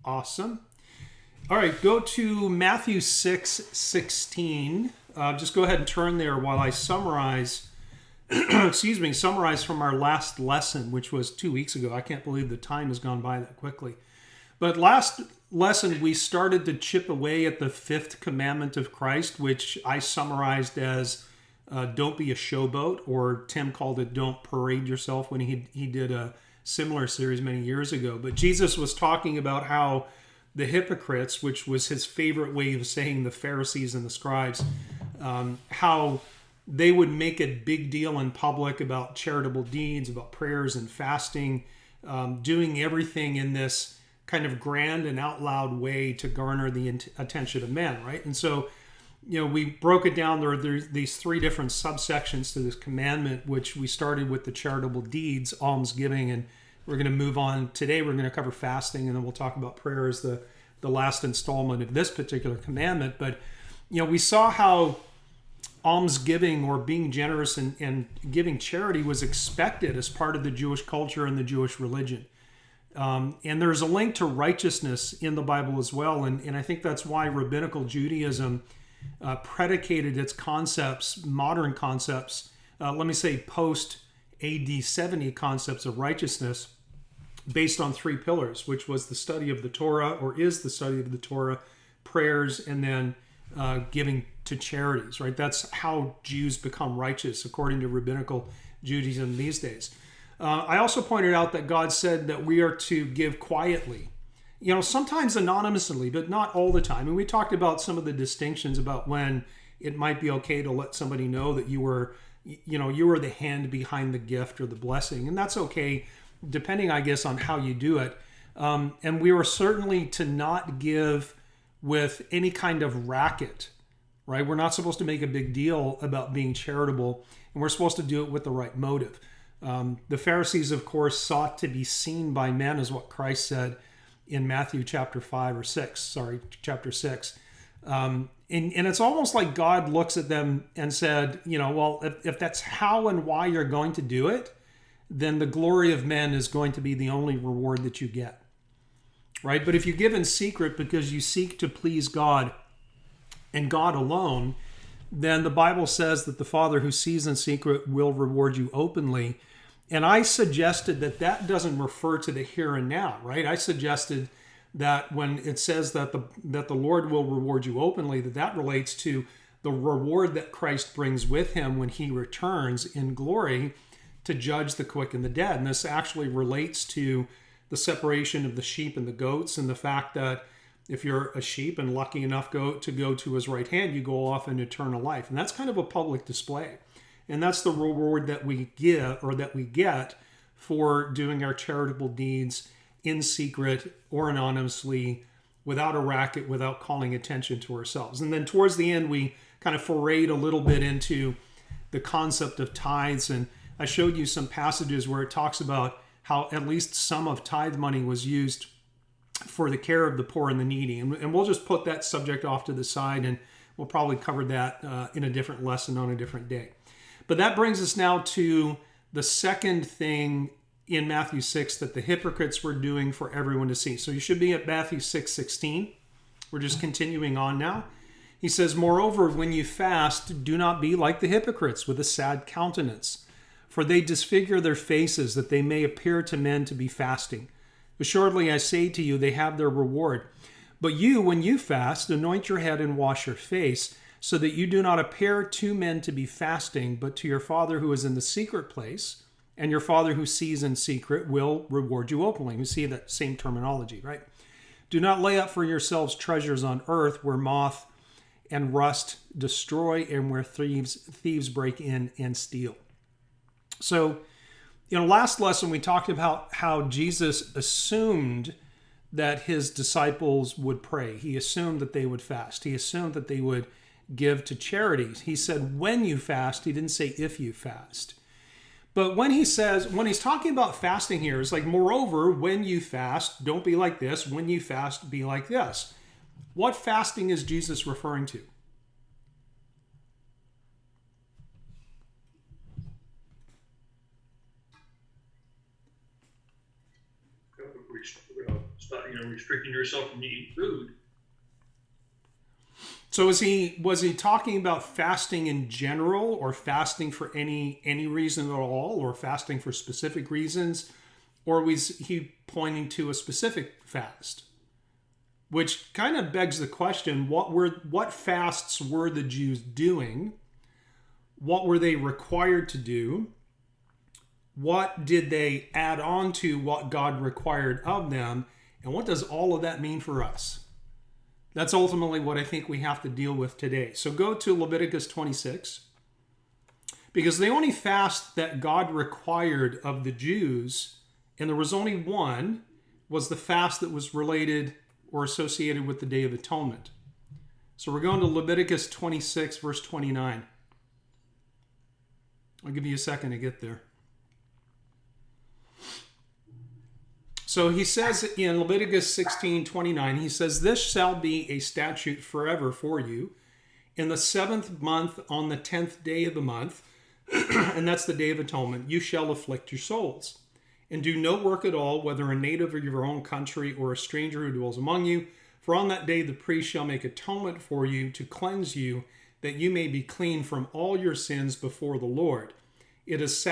Awesome. All right, go to Matthew 6:16. Just go ahead and turn there while I summarize, summarize from our last lesson, which was 2 weeks ago. I can't believe the time has gone by that quickly. But last lesson, we started to chip away at the fifth commandment of Christ, which I summarized as don't be a showboat, or Tim called it don't parade yourself when he did a similar series many years ago. But Jesus was talking about how the hypocrites, which was his favorite way of saying the Pharisees and the scribes, how they would make a big deal in public about charitable deeds, about prayers and fasting, doing everything in this kind of grand and out loud way to garner the attention of men, right? And so, we broke it down. There's these three different subsections to this commandment, which we started with the charitable deeds, almsgiving, and we're going to move on. Today we're going to cover fasting, and then we'll talk about prayer as the last installment of this particular commandment. But, we saw how almsgiving, or being generous and giving charity, was expected as part of the Jewish culture and the Jewish religion. And there's a link to righteousness in the Bible as well. And I think that's why Rabbinical Judaism predicated its concepts, modern concepts, let me say post AD 70 concepts of righteousness, based on three pillars, which was the study of the Torah, or is the study of the Torah, prayers, and then giving to charities, right? That's how Jews become righteous according to Rabbinical Judaism these days. I also pointed out that God said that we are to give quietly, sometimes anonymously, but not all the time. And we talked about some of the distinctions about when it might be okay to let somebody know that you were the hand behind the gift or the blessing. And that's okay, depending, I guess, on how you do it. And we were certainly to not give with any kind of racket, right? We're not supposed to make a big deal about being charitable, and we're supposed to do it with the right motive. The Pharisees, of course, sought to be seen by men, is what Christ said in Matthew chapter 6. And it's almost like God looks at them and said, well, if that's how and why you're going to do it, then the glory of men is going to be the only reward that you get, right? But if you give in secret because you seek to please God and God alone, then the Bible says that the Father who sees in secret will reward you openly. And I suggested that doesn't refer to the here and now, right? I suggested that when it says that the Lord will reward you openly, that relates to the reward that Christ brings with him when he returns in glory to judge the quick and the dead. And this actually relates to the separation of the sheep and the goats, and the fact that if you're a sheep and lucky enough to go to his right hand, you go off in eternal life. And that's kind of a public display. And that's the reward that we give, or that we get, for doing our charitable deeds in secret or anonymously, without a racket, without calling attention to ourselves. And then towards the end, we kind of forayed a little bit into the concept of tithes. And I showed you some passages where it talks about how at least some of tithe money was used for the care of the poor and the needy. And we'll just put that subject off to the side, and we'll probably cover that in a different lesson on a different day. But that brings us now to the second thing in Matthew 6 that the hypocrites were doing for everyone to see. So you should be at Matthew 6:16. We're just continuing on now. He says, "Moreover, when you fast, do not be like the hypocrites with a sad countenance, for they disfigure their faces, that they may appear to men to be fasting. Assuredly, I say to you, they have their reward. But you, when you fast, anoint your head and wash your face, so that you do not appear to men to be fasting, but to your Father who is in the secret place, and your Father who sees in secret will reward you openly." You see that same terminology, right? "Do not lay up for yourselves treasures on earth, where moth and rust destroy, and where thieves break in and steal." So, last lesson we talked about how Jesus assumed that his disciples would pray. He assumed that they would fast. He assumed that they would give to charities. He said, when you fast. He didn't say if you fast. But when he's talking about fasting here, it's like, moreover, when you fast, don't be like this. When you fast, be like this. What fasting is Jesus referring to? stop, restricting yourself from eating food. So was he talking about fasting in general, or fasting for any reason at all, or fasting for specific reasons, or was he pointing to a specific fast? Which kind of begs the question: what fasts were the Jews doing? What were they required to do? What did they add on to what God required of them? And what does all of that mean for us? That's ultimately what I think we have to deal with today. So go to Leviticus 26. Because the only fast that God required of the Jews, and there was only one, was the fast that was related or associated with the Day of Atonement. So we're going to Leviticus 26, verse 29. I'll give you a second to get there. So he says in Leviticus 16:29, he says, "This shall be a statute forever for you. In the 7th month, on the 10th day of the month," and that's the Day of Atonement, "you shall afflict your souls, and do no work at all, whether a native of your own country or a stranger who dwells among you. For on that day the priest shall make atonement for you to cleanse you, that you may be clean from all your sins before the Lord. It is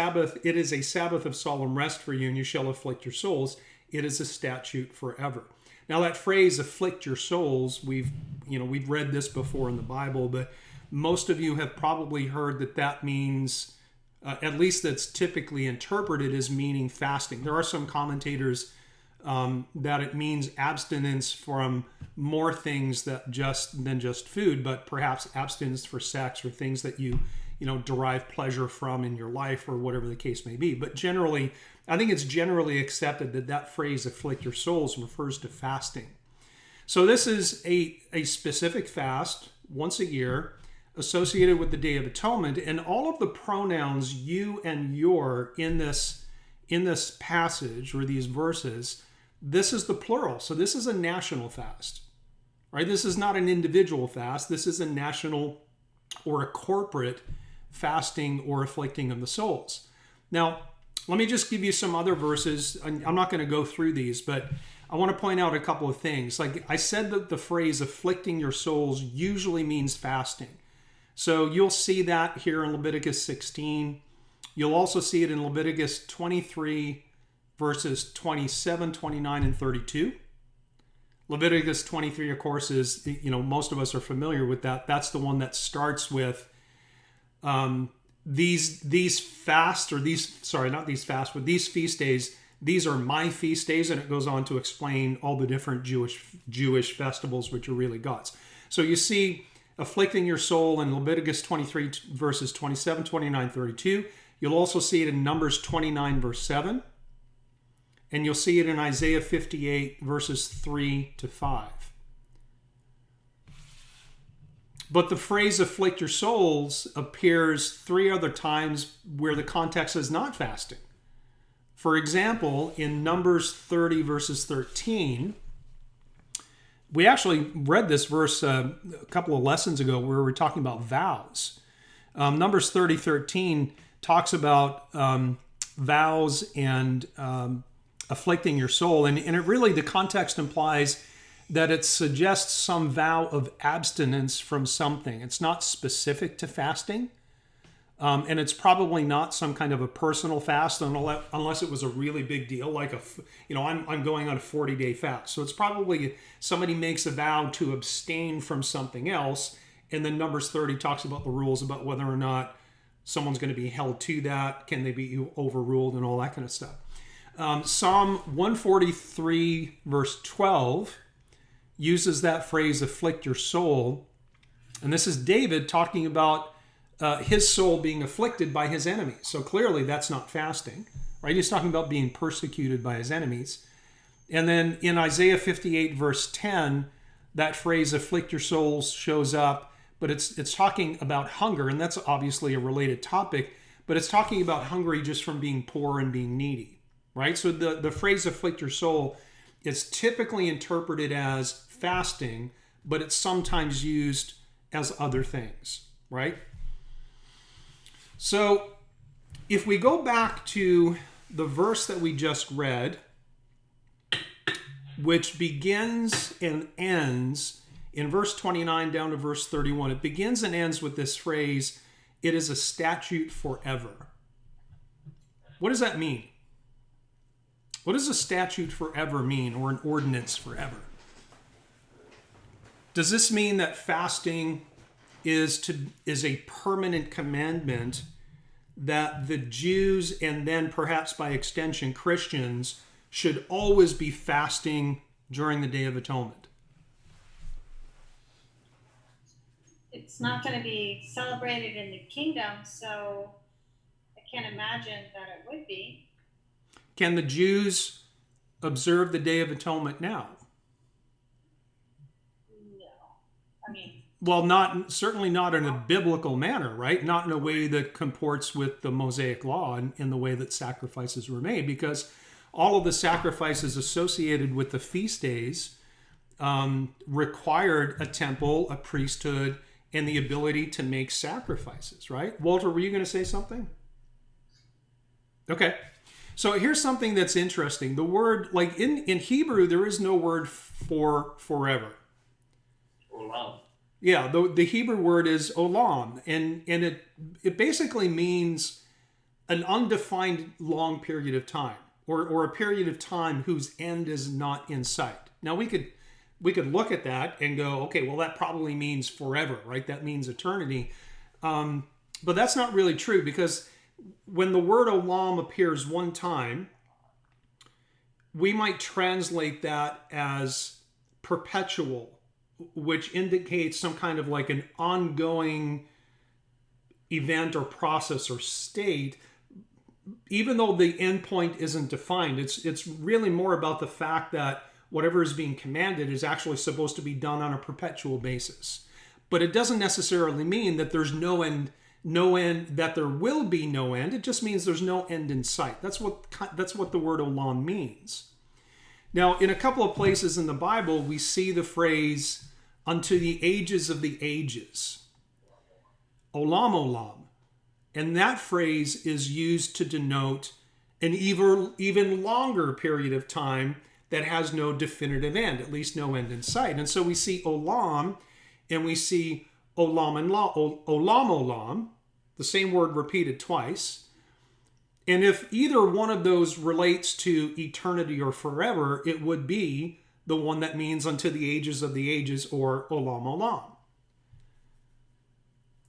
a Sabbath of solemn rest for you, and you shall afflict your souls. It is a statute forever." Now that phrase, "afflict your souls," we've read this before in the Bible, but most of you have probably heard that means, at least that's typically interpreted as meaning fasting. There are some commentators that it means abstinence from more things than just food, but perhaps abstinence for sex or things that you derive pleasure from in your life, or whatever the case may be. But generally, I think it's generally accepted that phrase, "afflict your souls," refers to fasting. So this is a specific fast once a year associated with the Day of Atonement, and all of the pronouns "you" and "your" in this passage or these verses, this is the plural. So this is a national fast, right? This is not an individual fast. This is a national or a corporate fasting or afflicting of the souls. Now, let me just give you some other verses. I'm not going to go through these, but I want to point out a couple of things. Like I said, that the phrase "afflicting your souls" usually means fasting. So you'll see that here in Leviticus 16. You'll also see it in Leviticus 23, verses 27, 29, and 32. Leviticus 23, of course, is, most of us are familiar with that. That's the one that starts with these fasts, or these feast days. These are my feast days, and it goes on to explain all the different Jewish festivals, which are really God's. So you see "afflicting your soul" in Leviticus 23, verses 27, 29, 32. You'll also see it in Numbers 29, verse 7. And you'll see it in Isaiah 58, verses 3 to 5. But the phrase "afflict your souls" appears 3 other times where the context is not fasting. For example, in Numbers 30, verses 13, we actually read this verse a couple of lessons ago where we were talking about vows. Numbers 30, 13 talks about vows and afflicting your soul. And it really, the context implies that it suggests some vow of abstinence from something. It's not specific to fasting. And it's probably not some kind of a personal fast unless it was a really big deal, like I'm going on a 40-day fast. So it's probably somebody makes a vow to abstain from something else, and then Numbers 30 talks about the rules about whether or not someone's going to be held to that, can they be overruled, and all that kind of stuff. Psalm 143, verse 12 uses that phrase "afflict your soul," and this is David talking about his soul being afflicted by his enemies. So clearly that's not fasting, right? He's talking about being persecuted by his enemies. And then in Isaiah 58, verse 10, that phrase "afflict your souls" shows up, but it's talking about hunger, and that's obviously a related topic, but it's talking about hungry just from being poor and being needy, right? So the phrase "afflict your soul" is typically interpreted as fasting, but it's sometimes used as other things, right? So if we go back to the verse that we just read, which begins and ends in verse 29 down to verse 31. It begins and ends with this phrase, "It is a statute forever." What does that mean? What does a statute forever mean, or an ordinance forever? Does this mean that fasting is a permanent commandment that the Jews, and then perhaps by extension Christians, should always be fasting during the Day of Atonement? It's not going to be celebrated in the kingdom, so I can't imagine that it would be. Can the Jews observe the Day of Atonement now? No. I mean, Well, certainly not in a biblical manner, right? Not in a way that comports with the Mosaic law and in the way that sacrifices were made, because all of the sacrifices associated with the feast days required a temple, a priesthood, and the ability to make sacrifices, right? Walter, were you going to say something? Okay. So here's something that's interesting. The word, like in Hebrew, there is no word for forever. Olam. Yeah, the Hebrew word is olam, and it basically means an undefined long period of time, or a period of time whose end is not in sight. Now we could look at that and go, okay, well that probably means forever, right? That means eternity, but that's not really true, because when the word olam appears one time, we might translate that as perpetual, which indicates some kind of like an ongoing event or process or state, even though the end point isn't defined. It's really more about the fact that whatever is being commanded is actually supposed to be done on a perpetual basis. But it doesn't necessarily mean that there's no end, that there will be no end. It just means there's no end in sight. That's what the word olam means. Now, in a couple of places in the Bible, we see the phrase, "unto the ages of the ages." Olam, olam. And that phrase is used to denote an even longer period of time that has no definitive end, at least no end in sight. And so we see olam, and we see olam and olam, olam, the same word repeated twice. And if either one of those relates to eternity or forever, it would be the one that means unto the ages of the ages, or olam olam.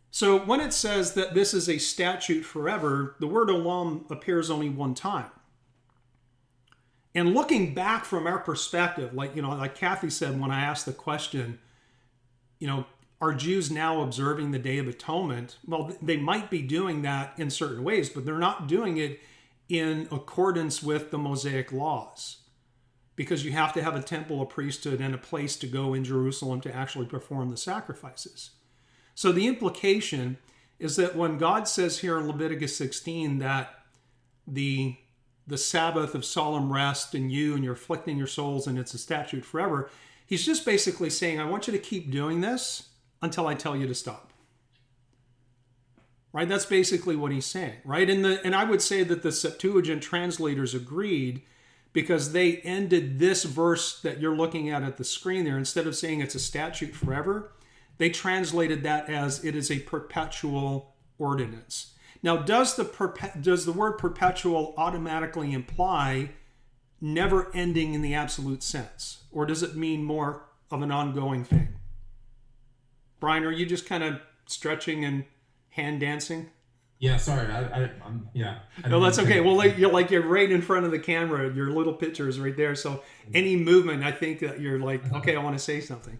So when it says that this is a statute forever, the word olam appears only one time. And looking back from our perspective, like Kathy said when I asked the question, are Jews now observing the Day of Atonement? Well, they might be doing that in certain ways, but they're not doing it in accordance with the Mosaic laws, because you have to have a temple, a priesthood, and a place to go in Jerusalem to actually perform the sacrifices. So the implication is that when God says here in Leviticus 16 that the Sabbath of solemn rest and you're afflicting your souls and it's a statute forever, he's just basically saying, I want you to keep doing this until I tell you to stop. Right? That's basically what he's saying, right? And I would say that the Septuagint translators agreed, because they ended this verse that you're looking at the screen there, instead of saying it's a statute forever, they translated that as it is a perpetual ordinance. Now, does the word perpetual automatically imply never ending in the absolute sense? Or does it mean more of an ongoing thing? Brian, are you just kind of stretching and hand dancing? Yeah, sorry. I'm yeah. No, that's okay. Well, you're right in front of the camera. Your little picture is right there. So any movement, I think that you're like, okay, I want to say something.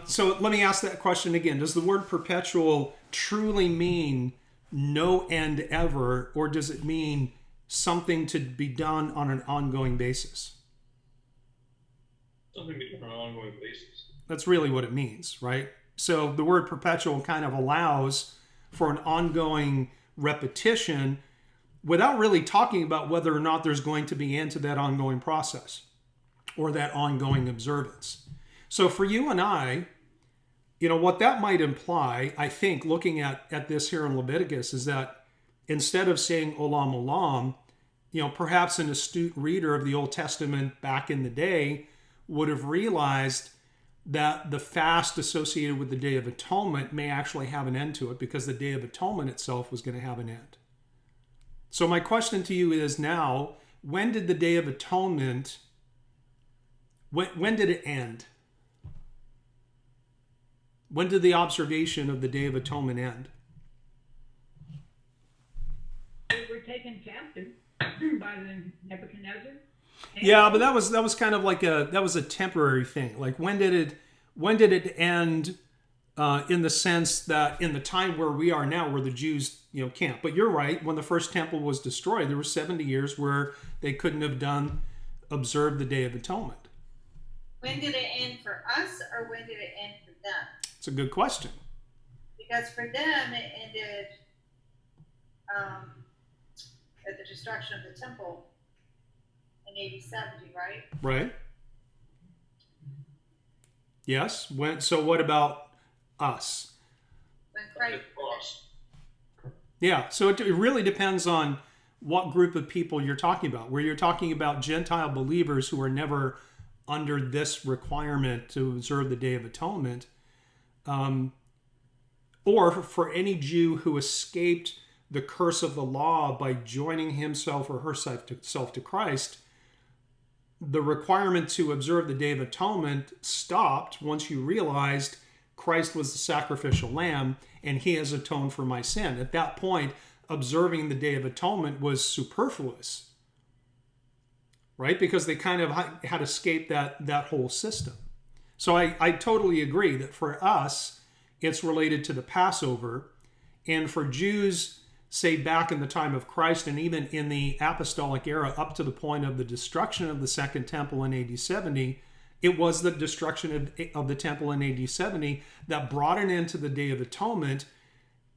So let me ask that question again. Does the word perpetual truly mean no end ever, or does it mean something to be done on an ongoing basis? Something to be done on an ongoing basis. That's really what it means, right? So the word perpetual kind of allows for an ongoing repetition without really talking about whether or not there's going to be end to that ongoing process or that ongoing observance. So for you and I, what that might imply, I think, looking at this here in Leviticus, is that instead of saying olam olam, perhaps an astute reader of the Old Testament back in the day would have realized that the fast associated with the Day of Atonement may actually have an end to it, because the Day of Atonement itself was going to have an end. So my question to you is now, when did the Day of Atonement, when did it end? When did the observation of the Day of Atonement end? They were taken captive by the Nebuchadnezzar. Yeah, but that was kind of like a temporary thing. Like when did it end? In the sense that in the time where we are now, where the Jews can't. But you're right. When the first temple was destroyed, there were 70 years where they couldn't have observed the Day of Atonement. When did it end for us, or when did it end for them? It's a good question. Because for them, it ended at the destruction of the temple in AD 70, right? Right. Yes. So what about us? When Christ. Cross. Yeah. So it really depends on what group of people you're talking about. Where you're talking about Gentile believers who are never under this requirement to observe the Day of Atonement, or for any Jew who escaped the curse of the law by joining himself or herself to Christ, the requirement to observe the Day of Atonement stopped once you realized Christ was the sacrificial lamb and he has atoned for my sin. At that point, observing the Day of Atonement was superfluous, right? Because they kind of had escaped that whole system. So I totally agree that for us, it's related to the Passover. And for Jews, say back in the time of Christ and even in the apostolic era up to the point of the destruction of the Second Temple in AD 70, it was the destruction of the temple in AD 70 that brought an end to the Day of Atonement,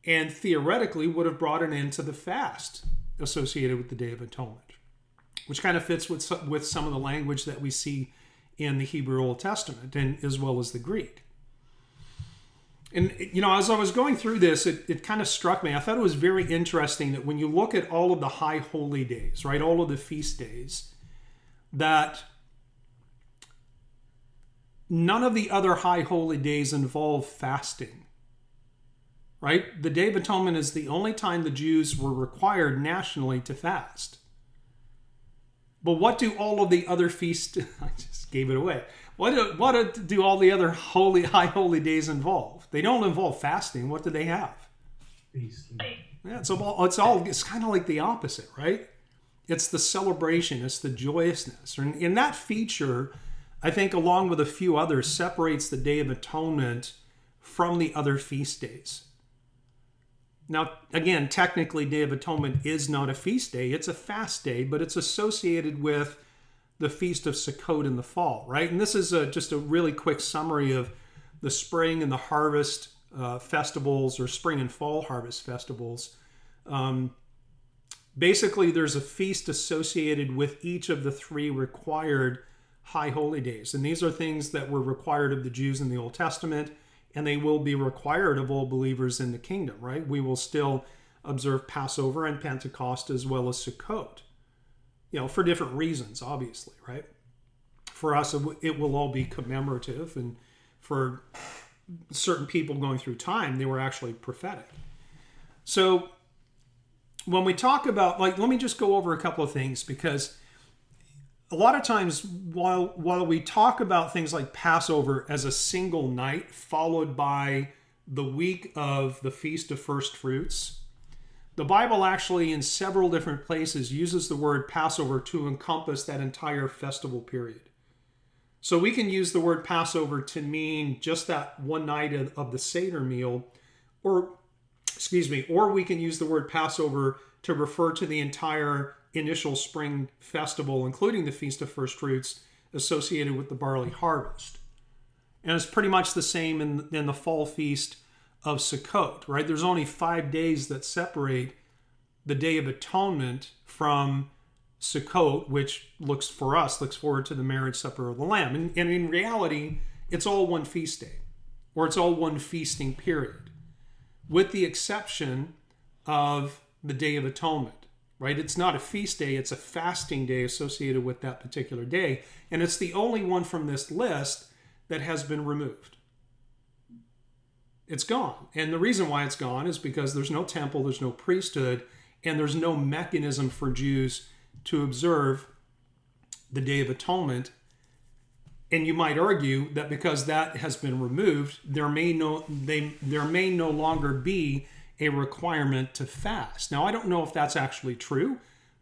and theoretically would have brought an end to the fast associated with the Day of Atonement, which kind of fits with some of the language that we see in the Hebrew Old Testament and as well as the Greek. And, as I was going through this, it kind of struck me. I thought it was very interesting that when you look at all of the high holy days, right, all of the feast days, that none of the other high holy days involve fasting, right? The Day of Atonement is the only time the Jews were required nationally to fast. But what do all of the other feasts, I just gave it away. What do all the other high holy days involve? They don't involve fasting. What do they have? Feasting. Yeah, it's kind of like the opposite, right? It's the celebration, it's the joyousness. And that feature, I think, along with a few others, separates the Day of Atonement from the other feast days. Now, again, technically, Day of Atonement is not a feast day. It's a fast day, but it's associated with the Feast of Sukkot in the fall, right? And this is just a really quick summary of the spring and the harvest festivals, or spring and fall harvest festivals. Basically, there's a feast associated with each of the three required high holy days. And these are things that were required of the Jews in the Old Testament, and they will be required of all believers in the kingdom, right? We will still observe Passover and Pentecost as well as Sukkot, for different reasons, obviously, right? For us, it will all be commemorative, and for certain people going through time, they were actually prophetic. So when we talk about, let me just go over a couple of things, because a lot of times while we talk about things like Passover as a single night followed by the week of the Feast of First Fruits, the Bible actually in several different places uses the word Passover to encompass that entire festival period. So we can use the word Passover to mean just that one night of the Seder meal, or we can use the word Passover to refer to the entire initial spring festival, including the Feast of First Fruits associated with the barley harvest. And it's pretty much the same in the fall feast of Sukkot, right? There's only 5 days that separate the Day of Atonement from Sukkot, which looks forward to the marriage supper of the Lamb. And in reality, it's all one feast day, or it's all one feasting period, with the exception of the Day of Atonement. right? It's not a feast day, it's a fasting day associated with that particular day. And it's the only one from this list that has been removed. It's gone. And the reason why it's gone is because there's no temple, there's no priesthood, and there's no mechanism for Jews to observe the Day of Atonement. And you might argue that because that has been removed, there may no longer be a requirement to fast. Now, I don't know if that's actually true,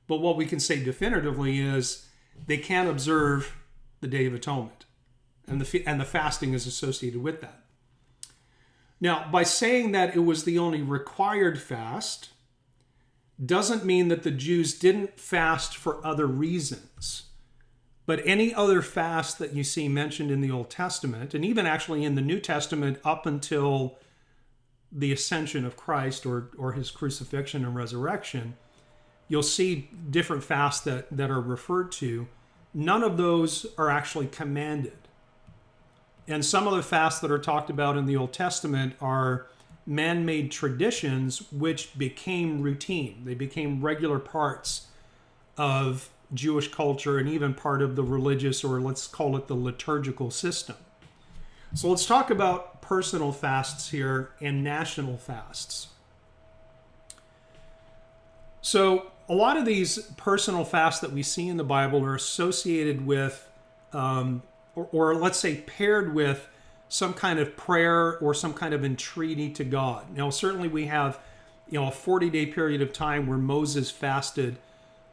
but what we can say definitively is they can't observe the Day of Atonement, and the fasting is associated with that. Now, by saying that it was the only required fast, doesn't mean that the Jews didn't fast for other reasons. But any other fast that you see mentioned in the Old Testament, and even actually in the New Testament up until the ascension of Christ or his crucifixion and resurrection, you'll see different fasts that are referred to. None of those are actually commanded. And some of the fasts that are talked about in the Old Testament are man-made traditions which became routine. They became regular parts of Jewish culture and even part of the religious, or let's call it the liturgical system. So let's talk about personal fasts here and national fasts. So a lot of these personal fasts that we see in the Bible are associated with, or let's say paired with, some kind of prayer or some kind of entreaty to God. Now, certainly we have, a 40-day period of time where Moses fasted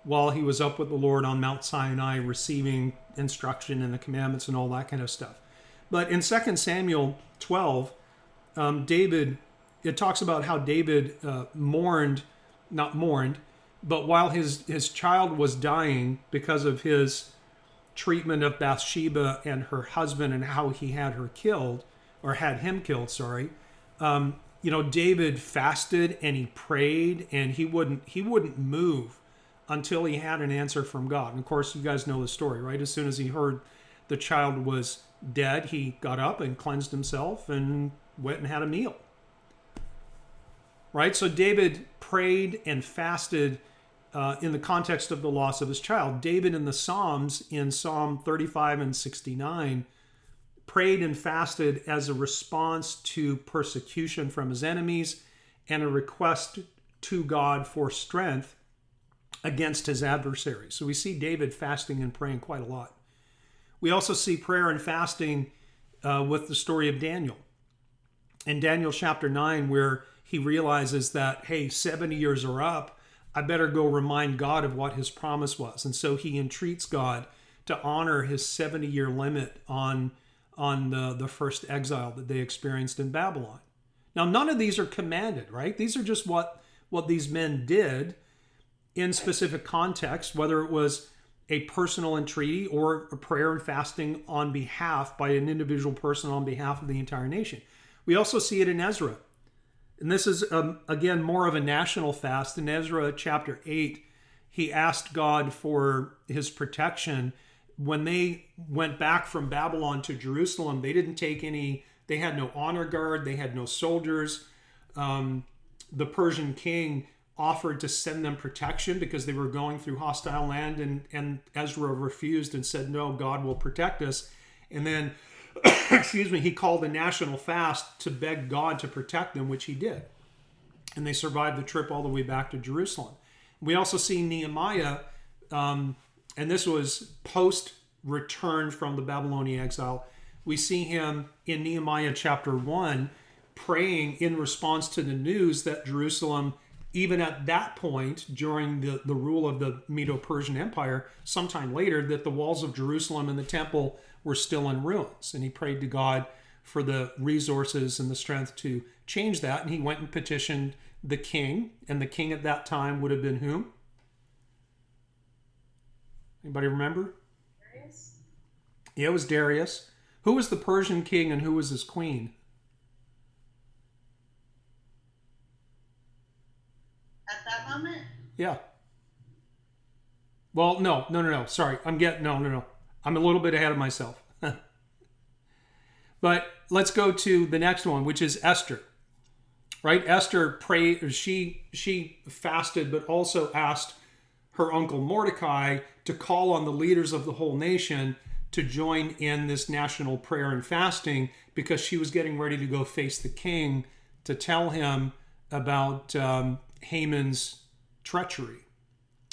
while he was up with the Lord on Mount Sinai, receiving instruction and the commandments and all that kind of stuff. But in 2 Samuel 12, it talks about how David not mourned, but while his child was dying because of his treatment of Bathsheba and her husband and how he had him killed, David fasted and he prayed, and he wouldn't move until he had an answer from God. And of course, you guys know the story, right? As soon as he heard the child was dead, he got up and cleansed himself and went and had a meal. Right? So David prayed and fasted in the context of the loss of his child. David in the Psalms, in Psalm 35 and 69, prayed and fasted as a response to persecution from his enemies and a request to God for strength against his adversaries. So we see David fasting and praying quite a lot. We also see prayer and fasting with the story of Daniel. In Daniel chapter 9, where he realizes that, hey, 70 years are up, I better go remind God of what his promise was. And so he entreats God to honor his 70-year limit on the first exile that they experienced in Babylon. Now, none of these are commanded, right? These are just what these men did in specific context, whether it was a personal entreaty or a prayer and fasting on behalf by an individual person on behalf of the entire nation. We also see it in Ezra. And this is, again, more of a national fast. In Ezra chapter 8, he asked God for his protection. When they went back from Babylon to Jerusalem, they didn't take they had no honor guard, they had no soldiers. The Persian king offered to send them protection because they were going through hostile land, and Ezra refused and said, no, God will protect us. And then he called a national fast to beg God to protect them, which he did. And they survived the trip all the way back to Jerusalem. We also see Nehemiah, and this was post-return from the Babylonian exile. We see him in Nehemiah chapter 1 praying in response to the news that Jerusalem, even at that point during the rule of the Medo-Persian Empire, sometime later, that the walls of Jerusalem and the temple were still in ruins. And he prayed to God for the resources and the strength to change that. And he went and petitioned the king. And the king at that time would have been whom? Anybody remember? Darius? Yeah, it was Darius. Who was the Persian king and who was his queen? At that moment? Yeah. Well, no. Sorry. No. I'm a little bit ahead of myself. But let's go to the next one, which is Esther. Right? Esther prayed, she fasted, but also asked her uncle Mordecai to call on the leaders of the whole nation to join in this national prayer and fasting, because she was getting ready to go face the king to tell him about Haman's treachery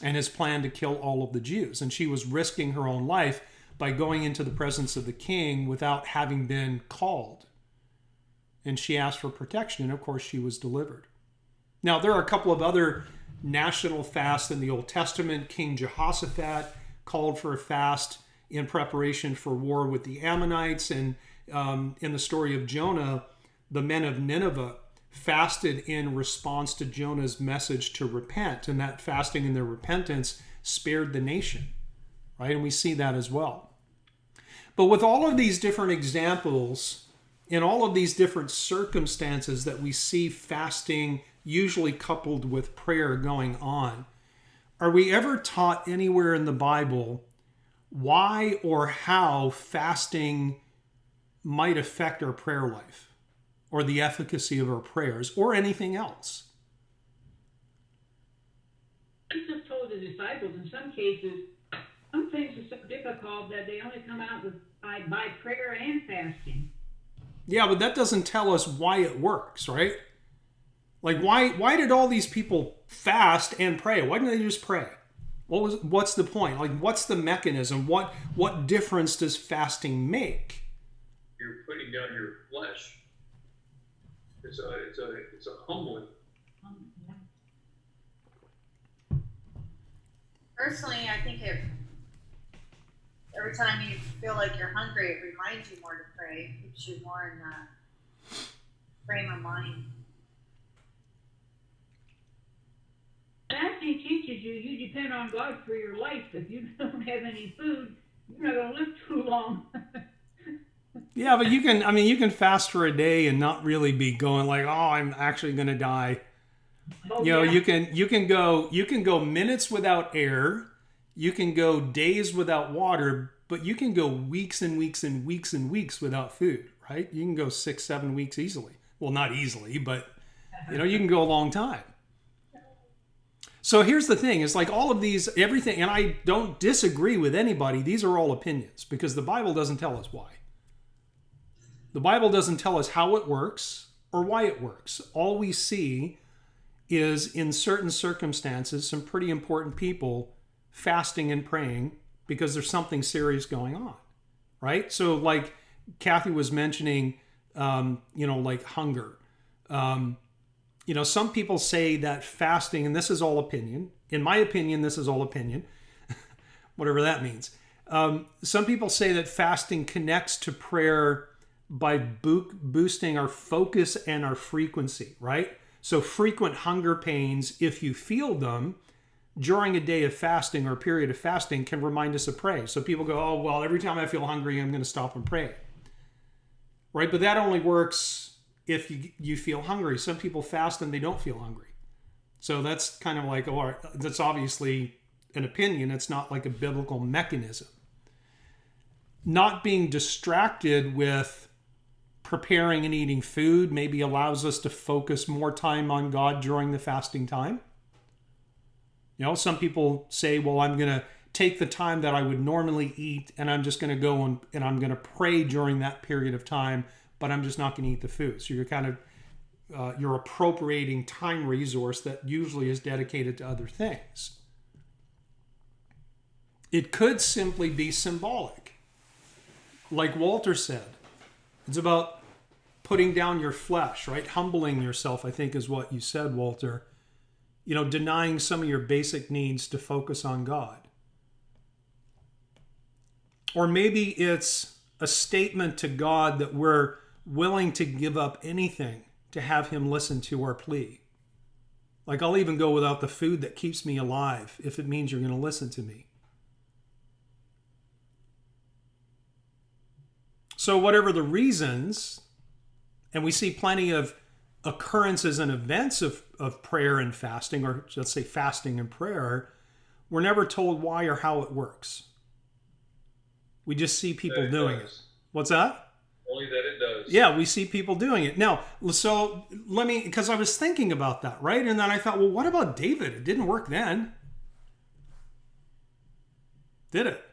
and his plan to kill all of the Jews. And she was risking her own life by going into the presence of the king without having been called. And she asked for protection, and of course she was delivered. Now, there are a couple of other national fasts in the Old Testament. King Jehoshaphat called for a fast in preparation for war with the Ammonites. And in the story of Jonah, the men of Nineveh fasted in response to Jonah's message to repent. And that fasting and their repentance spared the nation, right? And we see that as well. But with all of these different examples, in all of these different circumstances that we see fasting usually coupled with prayer going on, are we ever taught anywhere in the Bible why or how fasting might affect our prayer life or the efficacy of our prayers or anything else? Jesus told the disciples in some cases, some things are so difficult that they only come out with by prayer and fasting. Yeah, but that doesn't tell us why it works, right? Like, why did all these people fast and pray? Why didn't they just pray? What's the point? Like, what's the mechanism? What difference does fasting make? You're putting down your flesh. It's a humbling. Personally, I think every time you feel like you're hungry, it reminds you more to pray. It keeps you more in that frame of mind. Fasting teaches you depend on God for your life. If you don't have any food, you're not going to live too long. Yeah, but you can fast for a day and not really be going like, oh, I'm actually going to die. Oh, You know, yeah. you can go minutes without air, you can go days without water, but you can go weeks and weeks and weeks and weeks without food, right? You can go 6-7 weeks easily. Well, not easily, but you can go a long time. So here's the thing, is like all of these, everything, and I don't disagree with anybody, these are all opinions, because the Bible doesn't tell us why. The Bible doesn't tell us how it works or why it works. All we see is, in certain circumstances, some pretty important people fasting and praying because there's something serious going on, right? So like Kathy was mentioning, like hunger. Some people say that fasting, and this is all opinion. In my opinion, this is all opinion, whatever that means. Some people say that fasting connects to prayer by boosting our focus and our frequency, right? So frequent hunger pains, if you feel them during a day of fasting or a period of fasting, can remind us of prayer. So people go, oh, well, every time I feel hungry, I'm going to stop and pray. Right? But that only works if you feel hungry. Some people fast and they don't feel hungry. So that's kind of like, oh, that's obviously an opinion. It's not like a biblical mechanism. Not being distracted with preparing and eating food maybe allows us to focus more time on God during the fasting time. Some people say, well, I'm going to take the time that I would normally eat and I'm just going to go and I'm going to pray during that period of time, but I'm just not going to eat the food. So you're kind of, you're appropriating time resource that usually is dedicated to other things. It could simply be symbolic. Like Walter said, it's about putting down your flesh, right? Humbling yourself, I think is what you said, Walter. Denying some of your basic needs to focus on God. Or maybe it's a statement to God that we're willing to give up anything to have him listen to our plea. Like, I'll even go without the food that keeps me alive if it means you're going to listen to me. So whatever the reasons, and we see plenty of occurrences and events of prayer and fasting, or let's say fasting and prayer, we're never told why or how it works. We just see people doing it. What's that? Only that it does. Yeah, we see people doing it. Now, so because I was thinking about that, right? And then I thought, well, what about David? It didn't work then. Did it.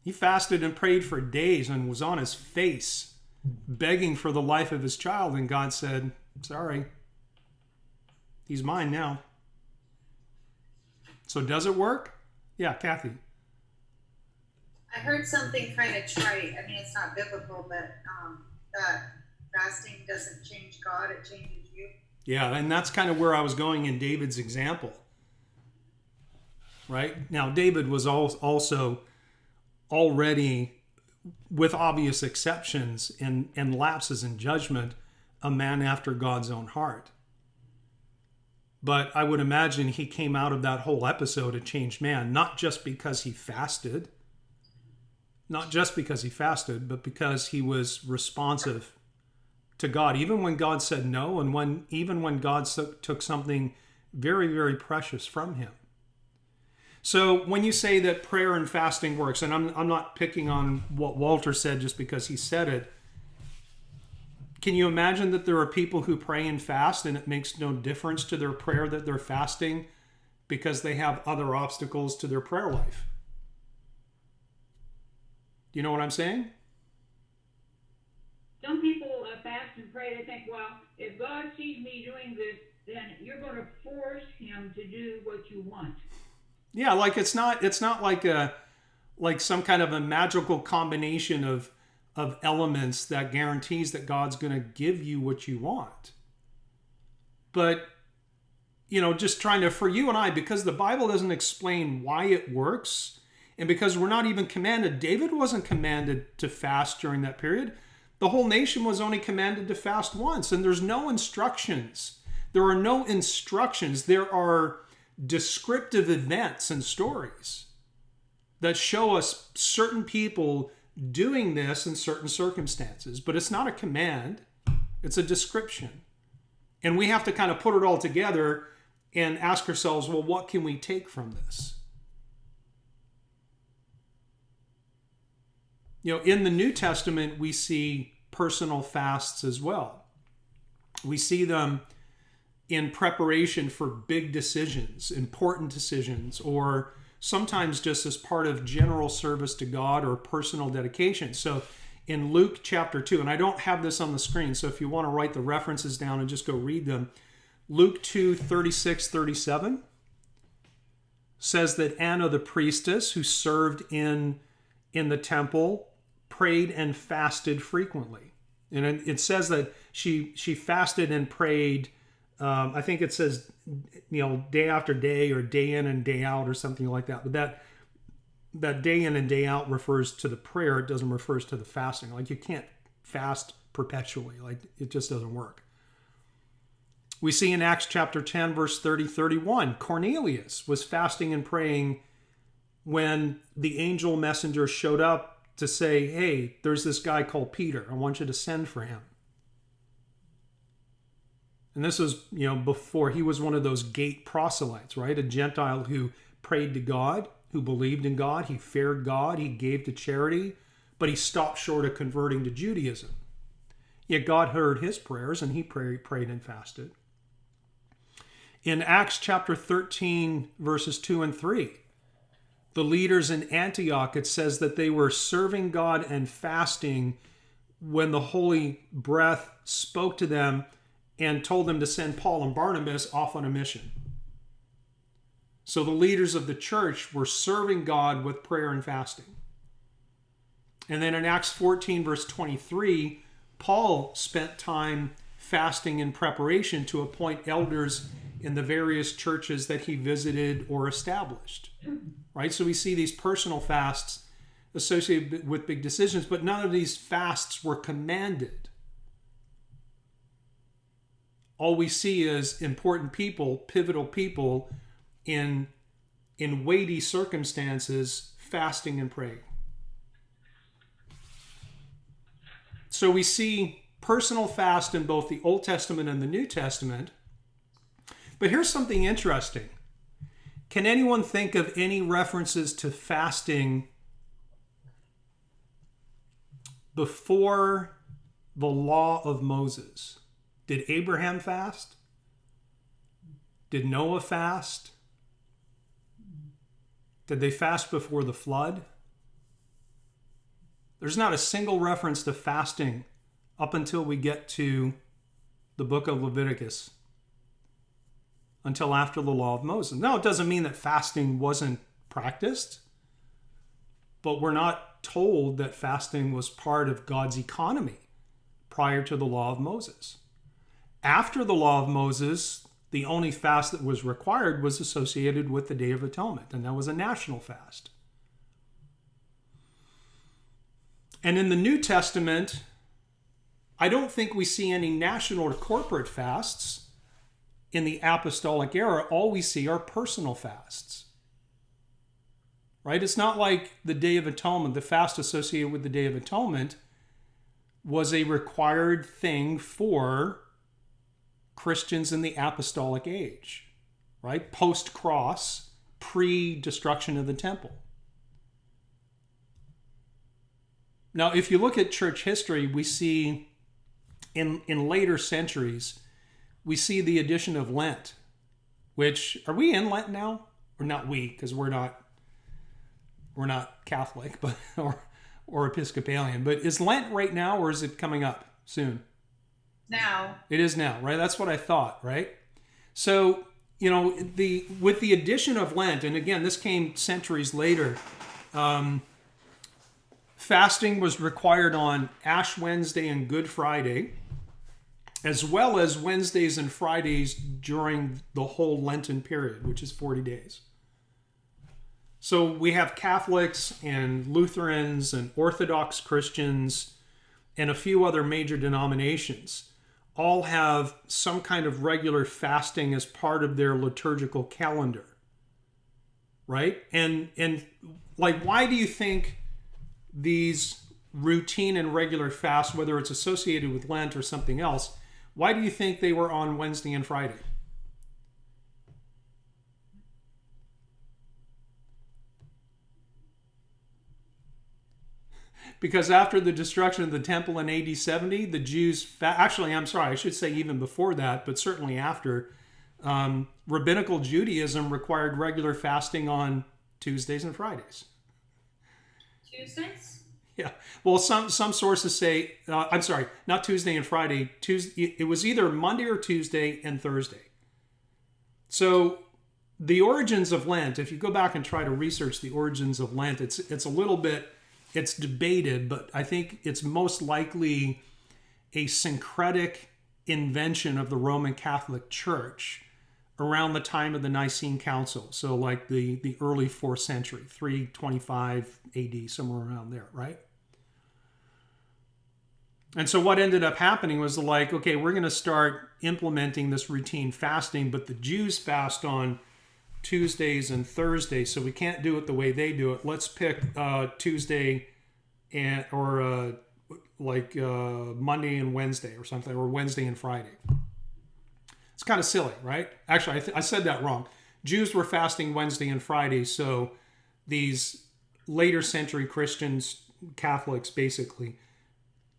He fasted and prayed for days and was on his face begging for the life of his child. And God said, sorry, he's mine now. So does it work? Yeah, Kathy. I heard something kind of trite. I mean, it's not biblical, but that fasting doesn't change God, it changes you. Yeah, and that's kind of where I was going in David's example. Right? Now, David was also already, with obvious exceptions and lapses in judgment, a man after God's own heart. But I would imagine he came out of that whole episode a changed man, not just because he fasted, but because he was responsive to God, even when God said no, and even when God took something very, very precious from him. So when you say that prayer and fasting works, and I'm not picking on what Walter said just because he said it, can you imagine that there are people who pray and fast and it makes no difference to their prayer that they're fasting because they have other obstacles to their prayer life? Do you know what I'm saying? Some people fast and pray. They think, well, if God sees me doing this, then you're going to force him to do what you want. Yeah, like it's not like some kind of a magical combination of elements that guarantees that God's going to give you what you want. But just trying to, for you and I, because the Bible doesn't explain why it works, and because we're not even commanded, David wasn't commanded to fast during that period. The whole nation was only commanded to fast once, and there's no instructions. There are no instructions. There are descriptive events and stories that show us certain people doing this in certain circumstances, but it's not a command, it's a description. And we have to kind of put it all together and ask ourselves, well, what can we take from this? In the New Testament, we see personal fasts as well. We see them in preparation for big decisions, important decisions, or sometimes just as part of general service to God or personal dedication. So in Luke chapter 2, and I don't have this on the screen, so if you want to write the references down and just go read them, Luke 2, 36, 37 says that Anna the priestess, who served in the temple, prayed and fasted frequently. And it says that she fasted and prayed, I think it says, day after day or day in and day out or something like that. But that day in and day out refers to the prayer. It doesn't refer to the fasting. Like, you can't fast perpetually. Like, it just doesn't work. We see in Acts chapter 10, verse 30, 31, Cornelius was fasting and praying when the angel messenger showed up to say, hey, there's this guy called Peter. I want you to send for him. And this was, before he was one of those gate proselytes, right? A Gentile who prayed to God, who believed in God, he feared God, he gave to charity, but he stopped short of converting to Judaism. Yet God heard his prayers and he prayed and fasted. In Acts chapter 13, verses 2 and 3, the leaders in Antioch, it says that they were serving God and fasting when the Holy Breath spoke to them and told them to send Paul and Barnabas off on a mission. So the leaders of the church were serving God with prayer and fasting. And then in Acts 14, verse 23, Paul spent time fasting in preparation to appoint elders in the various churches that he visited or established. Right? So we see these personal fasts associated with big decisions, but none of these fasts were commanded. All we see is important people, pivotal people in weighty circumstances, fasting and praying. So we see personal fast in both the Old Testament and the New Testament. But here's something interesting. Can anyone think of any references to fasting before the law of Moses? Did Abraham fast? Did Noah fast? Did they fast before the flood? There's not a single reference to fasting up until we get to the book of Leviticus, until after the law of Moses. Now, it doesn't mean that fasting wasn't practiced, but we're not told that fasting was part of God's economy prior to the law of Moses. After the law of Moses, the only fast that was required was associated with the Day of Atonement, and that was a national fast. And in the New Testament, I don't think we see any national or corporate fasts in the apostolic era. All we see are personal fasts. Right? It's not like the Day of Atonement, the fast associated with the Day of Atonement was a required thing for Christians in the apostolic age, right? Post-cross, pre-destruction of the temple. Now, if you look at church history, we see in later centuries, we see the addition of Lent, which, are we in Lent now? Or not we, because we're not Catholic, but or Episcopalian. But is Lent right now, or is it coming up soon? Now. It is now, right? That's what I thought, right? So, with the addition of Lent, and again, this came centuries later, fasting was required on Ash Wednesday and Good Friday, as well as Wednesdays and Fridays during the whole Lenten period, which is 40 days. So we have Catholics and Lutherans and Orthodox Christians and a few other major denominations all have some kind of regular fasting as part of their liturgical calendar, right? And like, why do you think these routine and regular fasts, whether it's associated with Lent or something else, why do you think they were on Wednesday and Friday? Because after the destruction of the temple in AD 70, the Jews, actually, I'm sorry, I should say even before that, but certainly after, rabbinical Judaism required regular fasting on Tuesdays and Fridays. Tuesdays? Yeah. Well, some sources say, I'm sorry, not Tuesday and Friday. It was either Monday or Tuesday and Thursday. So the origins of Lent, if you go back and try to research the origins of Lent, it's a little bit, it's debated, but I think it's most likely a syncretic invention of the Roman Catholic Church around the time of the Nicene Council. So like the early 4th century, 325 AD, somewhere around there, right? And so what ended up happening was like, okay, we're going to start implementing this routine fasting, but the Jews fast on Tuesdays and Thursdays, so we can't do it the way they do it. Let's pick Tuesday or Monday and Wednesday or something, or Wednesday and Friday. It's kind of silly, right? Actually, I said that wrong. Jews were fasting Wednesday and Friday, so these later century Christians, Catholics basically,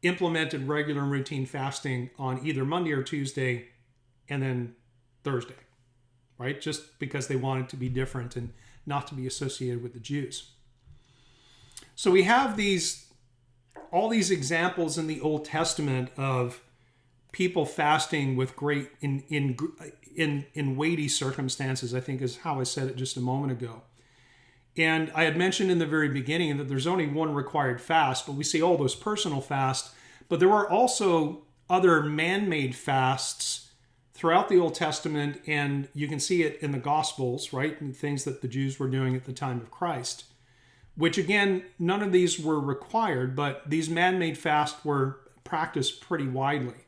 implemented regular and routine fasting on either Monday or Tuesday and then Thursday, right? Just because they wanted to be different and not to be associated with the Jews. So we have all these examples in the Old Testament of people fasting with great in weighty circumstances, I think is how I said it just a moment ago. And I had mentioned in the very beginning that there's only one required fast, but we see all those personal fasts. But there were also other man-made fasts throughout the Old Testament, and you can see it in the Gospels, right? And things that the Jews were doing at the time of Christ, which again, none of these were required, but these man-made fasts were practiced pretty widely.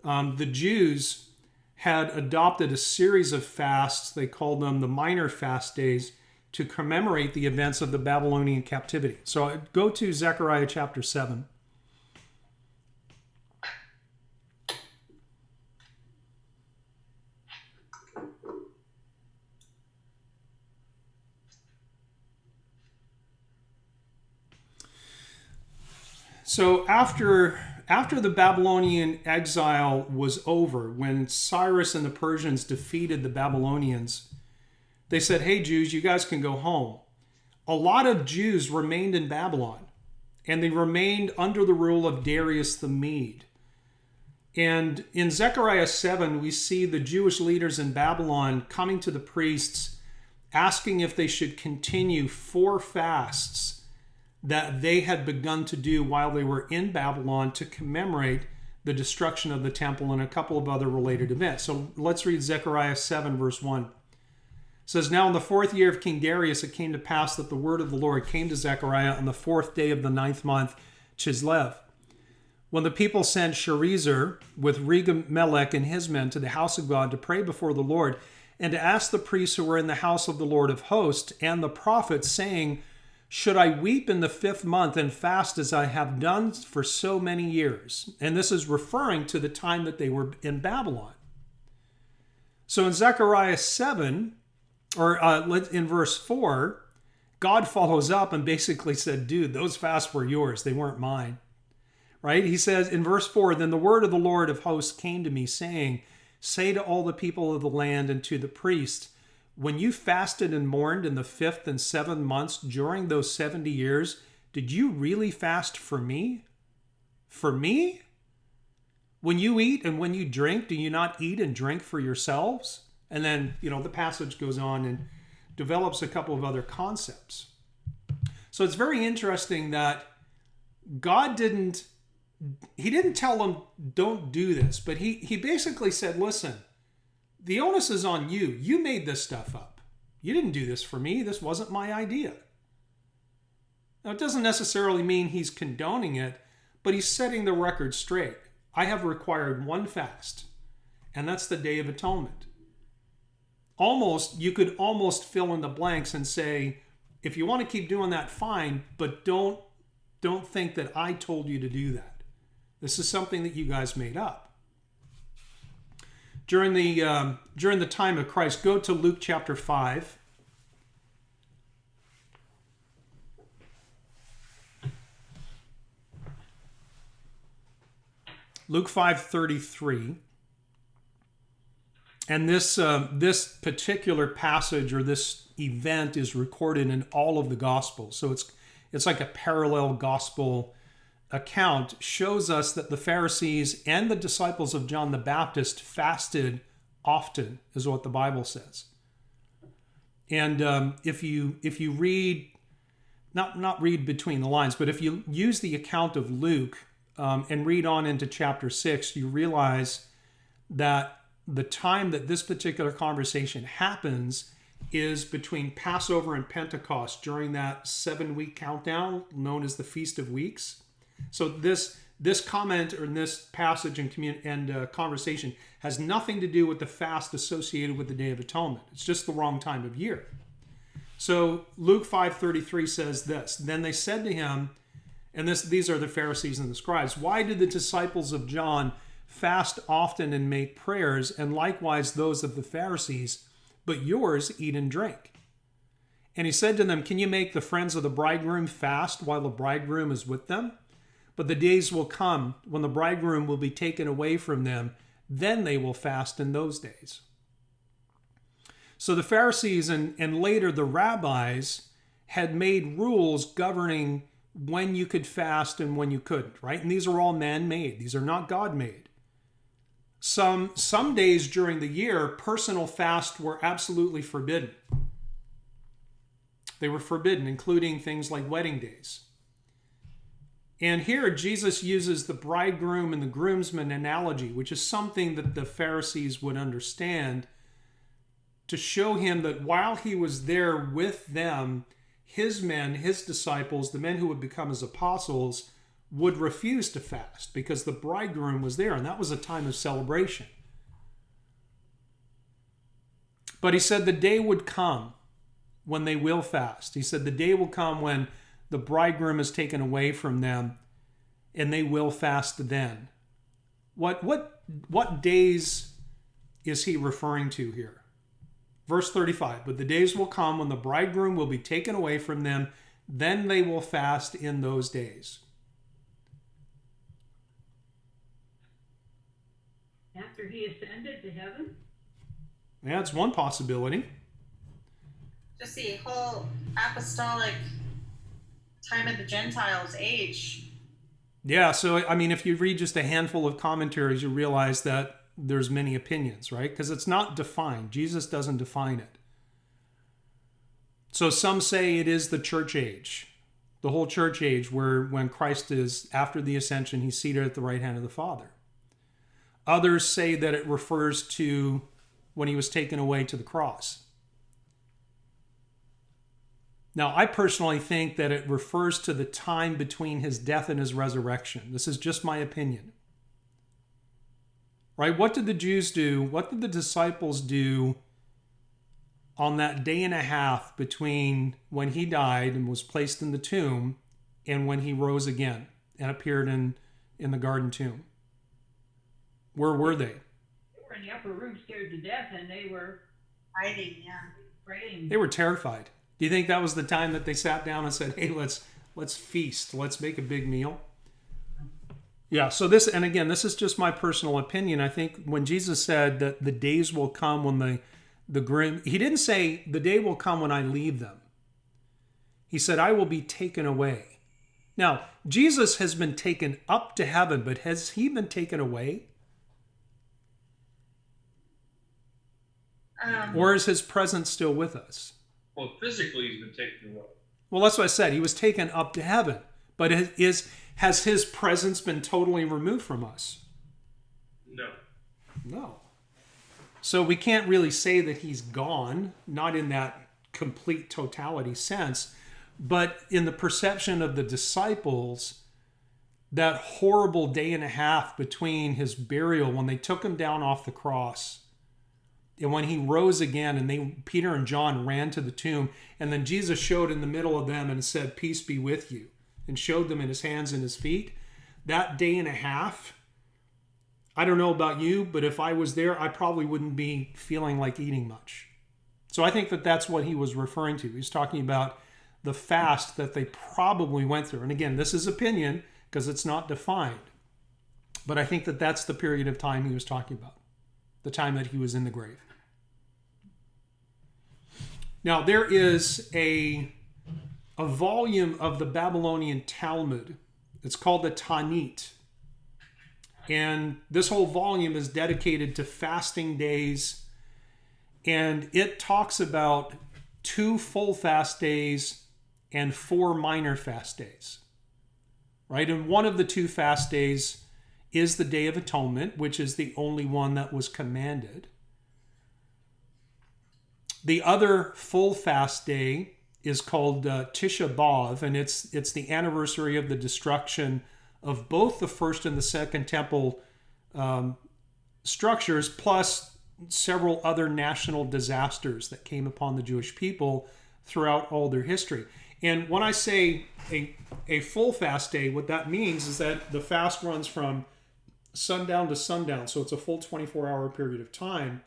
The Jews had adopted a series of fasts, they called them the minor fast days, to commemorate the events of the Babylonian captivity. So go to Zechariah chapter 7. So after the Babylonian exile was over, when Cyrus and the Persians defeated the Babylonians, they said, hey, Jews, you guys can go home. a lot of Jews remained in Babylon, and they remained under the rule of Darius the Mede. And in Zechariah 7, we see the Jewish leaders in Babylon coming to the priests, asking if they should continue 4 fasts that they had begun to do while they were in Babylon to commemorate the destruction of the temple and a couple of other related events. So let's read Zechariah 7, verse 1. It says, "Now in the 4th year of King Darius, it came to pass that the word of the Lord came to Zechariah on the 4th day of the 9th month, Chislev. When the people sent Sherezer with Regamelech and his men to the house of God to pray before the Lord, and to ask the priests who were in the house of the Lord of hosts and the prophets, saying, should I weep in the 5th month and fast as I have done for so many years?" And this is referring to the time that they were in Babylon. So in Zechariah 7, or in verse 4, God follows up and basically said, dude, those fasts were yours. They weren't mine. Right? He says in verse 4, "Then the word of the Lord of hosts came to me, saying, say to all the people of the land and to the priests, when you fasted and mourned in the 5th and 7th months during those 70 years, did you really fast for me? For me? When you eat and when you drink, do you not eat and drink for yourselves?" And then, the passage goes on and develops a couple of other concepts. So it's very interesting that God didn't tell them, don't do this, but he basically said, listen, the onus is on you. You made this stuff up. You didn't do this for me. This wasn't my idea. Now, it doesn't necessarily mean he's condoning it, but he's setting the record straight. I have required one fast, and that's the Day of Atonement. You could almost fill in the blanks and say, if you want to keep doing that, fine, but don't think that I told you to do that. This is something that you guys made up. During the time of Christ, go to Luke chapter 5. Luke 5:33. And this particular passage or this event is recorded in all of the Gospels. So it's like a parallel gospel account. Shows us that the Pharisees and the disciples of John the Baptist fasted often, is what the Bible says. And if you read, not read between the lines, but if you use the account of Luke and read on into chapter 6, you realize that the time that this particular conversation happens is between Passover and Pentecost, during that 7-week countdown known as the Feast of Weeks. So this comment or this passage and conversation has nothing to do with the fast associated with the Day of Atonement. It's just the wrong time of year. So Luke 5:33 says this, "Then they said to him," and these are the Pharisees and the scribes, "why did the disciples of John fast often and make prayers, and likewise those of the Pharisees, but yours eat and drink?" And he said to them, "Can you make the friends of the bridegroom fast while the bridegroom is with them? But the days will come when the bridegroom will be taken away from them. Then they will fast in those days." So the Pharisees and later the rabbis had made rules governing when you could fast and when you couldn't, right? And these are all man-made. These are not God-made. Some days during the year, personal fasts were absolutely forbidden. They were forbidden, including things like wedding days. And here Jesus uses the bridegroom and the groomsman analogy, which is something that the Pharisees would understand, to show him that while he was there with them, his men, his disciples, the men who would become his apostles, would refuse to fast because the bridegroom was there, and that was a time of celebration. But he said the day would come when they will fast. He said the day will come when the bridegroom is taken away from them, and they will fast then. What days is he referring to here? Verse 35, "But the days will come when the bridegroom will be taken away from them, then they will fast in those days." After he ascended to heaven? Yeah, it's one possibility. just the whole apostolic time of the Gentiles age. Yeah, so I mean, if you read just a handful of commentaries, you realize that there's many opinions, right? Because it's not defined. Jesus doesn't define it. So some say it is the church age, the whole church age, where when Christ is, after the ascension, he's seated at the right hand of the Father. Others say that it refers to when he was taken away to the cross. Now, I personally think that it refers to the time between his death and his resurrection. This is just my opinion. Right? What did the Jews do? What did the disciples do on that day and a half between when he died and was placed in the tomb and when he rose again and appeared in the garden tomb? Where were they? They were in the upper room scared to death, and they were Hiding, yeah. praying. They were terrified. Do you think that was the time that they sat down and said, hey, let's feast, let's make a big meal? Yeah, so this, and again, this is just my personal opinion. I think when Jesus said that the days will come when the grim, he didn't say the day will come when I leave them. He said, I will be taken away. Now, Jesus has been taken up to heaven, but has he been taken away? Or is his presence still with us? Well, physically, he's been taken away. Well, that's what I said. He was taken up to heaven. But has his presence been totally removed from us? No. No. So we can't really say that he's gone, not in that complete totality sense, but in the perception of the disciples, that horrible day and a half between his burial, when they took him down off the cross, and when he rose again, and Peter and John ran to the tomb, and then Jesus showed in the middle of them and said, peace be with you, and showed them in his hands and his feet. That day and a half, I don't know about you, but if I was there, I probably wouldn't be feeling like eating much. So I think that that's what he was referring to. He's talking about the fast that they probably went through. And again, this is opinion because it's not defined. But I think that that's the period of time he was talking about, the time that he was in the grave. Now, there is a volume of the Babylonian Talmud. It's called the Tanit. And this whole volume is dedicated to fasting days. And it talks about 2 full fast days and 4 minor fast days. Right? And one of the 2 fast days is the Day of Atonement, which is the only one that was commanded. The other full fast day is called Tisha B'Av, and it's the anniversary of the destruction of both the first and the second temple structures, plus several other national disasters that came upon the Jewish people throughout all their history. And when I say a full fast day, what that means is that the fast runs from sundown to sundown, so it's a full 24-hour period of time.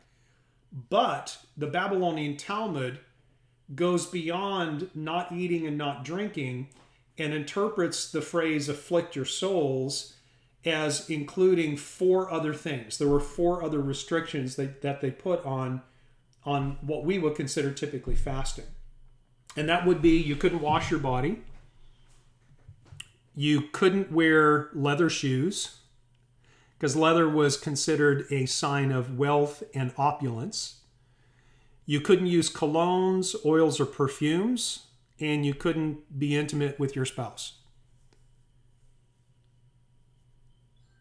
But the Babylonian Talmud goes beyond not eating and not drinking and interprets the phrase afflict your souls as including 4 other things. There were 4 other restrictions that they put on what we would consider typically fasting. And that would be you couldn't wash your body, you couldn't wear leather shoes, because leather was considered a sign of wealth and opulence. You couldn't use colognes, oils, or perfumes, and you couldn't be intimate with your spouse.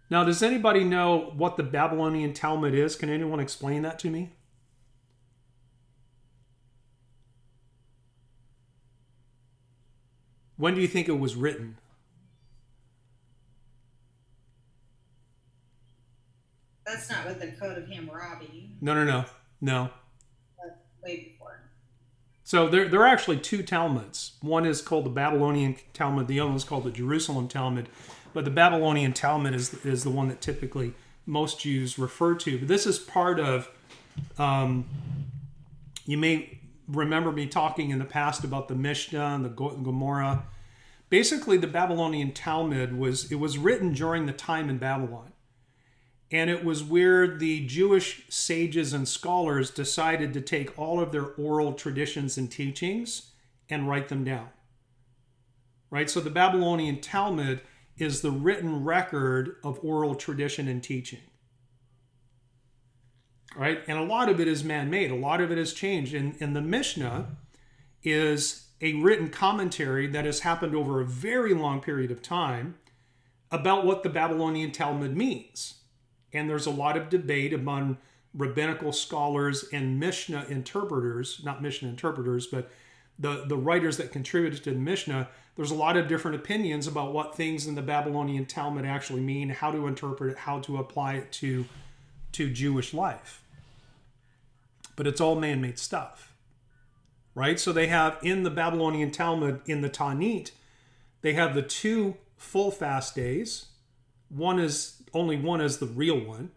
Now, does anybody know what the Babylonian Talmud is? Can anyone explain that to me? When do you think it was written? That's not with the Code of Hammurabi. No. But way before. So there are actually 2 Talmuds. One is called the Babylonian Talmud. The other one is called the Jerusalem Talmud. But the Babylonian Talmud is the one that typically most Jews refer to. But this is part of, you may remember me talking in the past about the Mishnah and the Gemara. Basically, the Babylonian Talmud was written during the time in Babylon. And it was where the Jewish sages and scholars decided to take all of their oral traditions and teachings and write them down. Right? So the Babylonian Talmud is the written record of oral tradition and teaching. Right? And a lot of it is man-made. A lot of it has changed. And the Mishnah is a written commentary that has happened over a very long period of time about what the Babylonian Talmud means. And there's a lot of debate among rabbinical scholars and Mishnah interpreters, not Mishnah interpreters, but the writers that contributed to the Mishnah. There's a lot of different opinions about what things in the Babylonian Talmud actually mean, how to interpret it, how to apply it to Jewish life. But it's all man-made stuff, right? So they have in the Babylonian Talmud, in the Tanit, they have the 2 full fast days. Only one is the real one.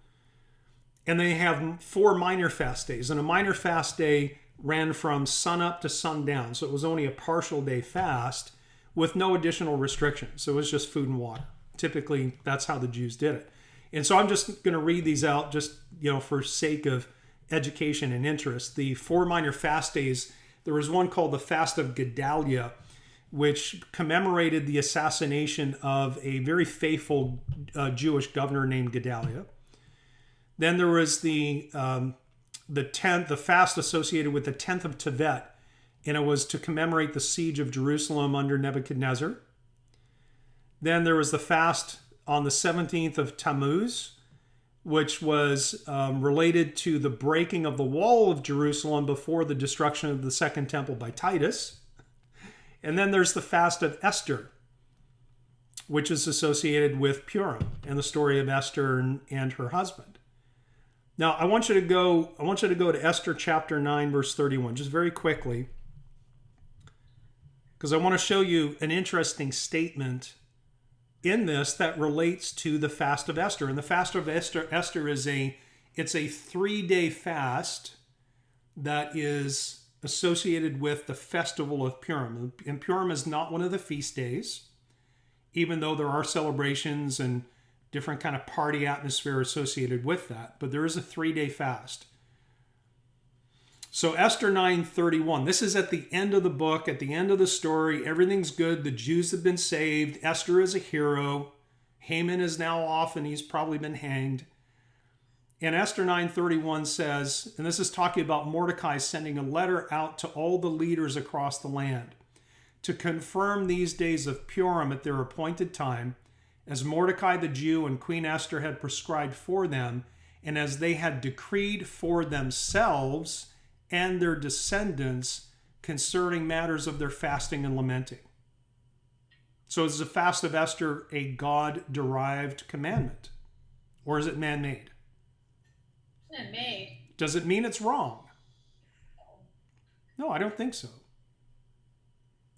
And they have 4 minor fast days. And a minor fast day ran from sunup to sundown. So it was only a partial day fast with no additional restrictions. So it was just food and water. Typically, that's how the Jews did it. And so I'm just going to read these out just, for sake of education and interest. The 4 minor fast days, there was one called the Fast of Gedaliah, which commemorated the assassination of a very faithful Jewish governor named Gedaliah. Then there was the fast associated with the 10th of Tevet, and it was to commemorate the siege of Jerusalem under Nebuchadnezzar. Then there was the fast on the 17th of Tammuz, which was related to the breaking of the wall of Jerusalem before the destruction of the Second Temple by Titus. And then there's the fast of Esther, which is associated with Purim and the story of Esther and her husband. Now, I want you to go to Esther chapter 9, verse 31, just very quickly, because I want to show you an interesting statement in this that relates to the fast of Esther. And the fast of Esther is a 3-day fast that is associated with the festival of Purim. And Purim is not one of the feast days, even though there are celebrations and different kind of party atmosphere associated with that. But there is a 3-day fast. So Esther 9:31, this is at the end of the book, at the end of the story. Everything's good. The Jews have been saved. Esther is a hero. Haman is now off and he's probably been hanged. And Esther 9:31 says, and this is talking about Mordecai sending a letter out to all the leaders across the land to confirm these days of Purim at their appointed time, as Mordecai the Jew and Queen Esther had prescribed for them, and as they had decreed for themselves and their descendants concerning matters of their fasting and lamenting. So is the fast of Esther a God-derived commandment? Or is it man-made? Man-made. Does it mean it's wrong? No, I don't think so.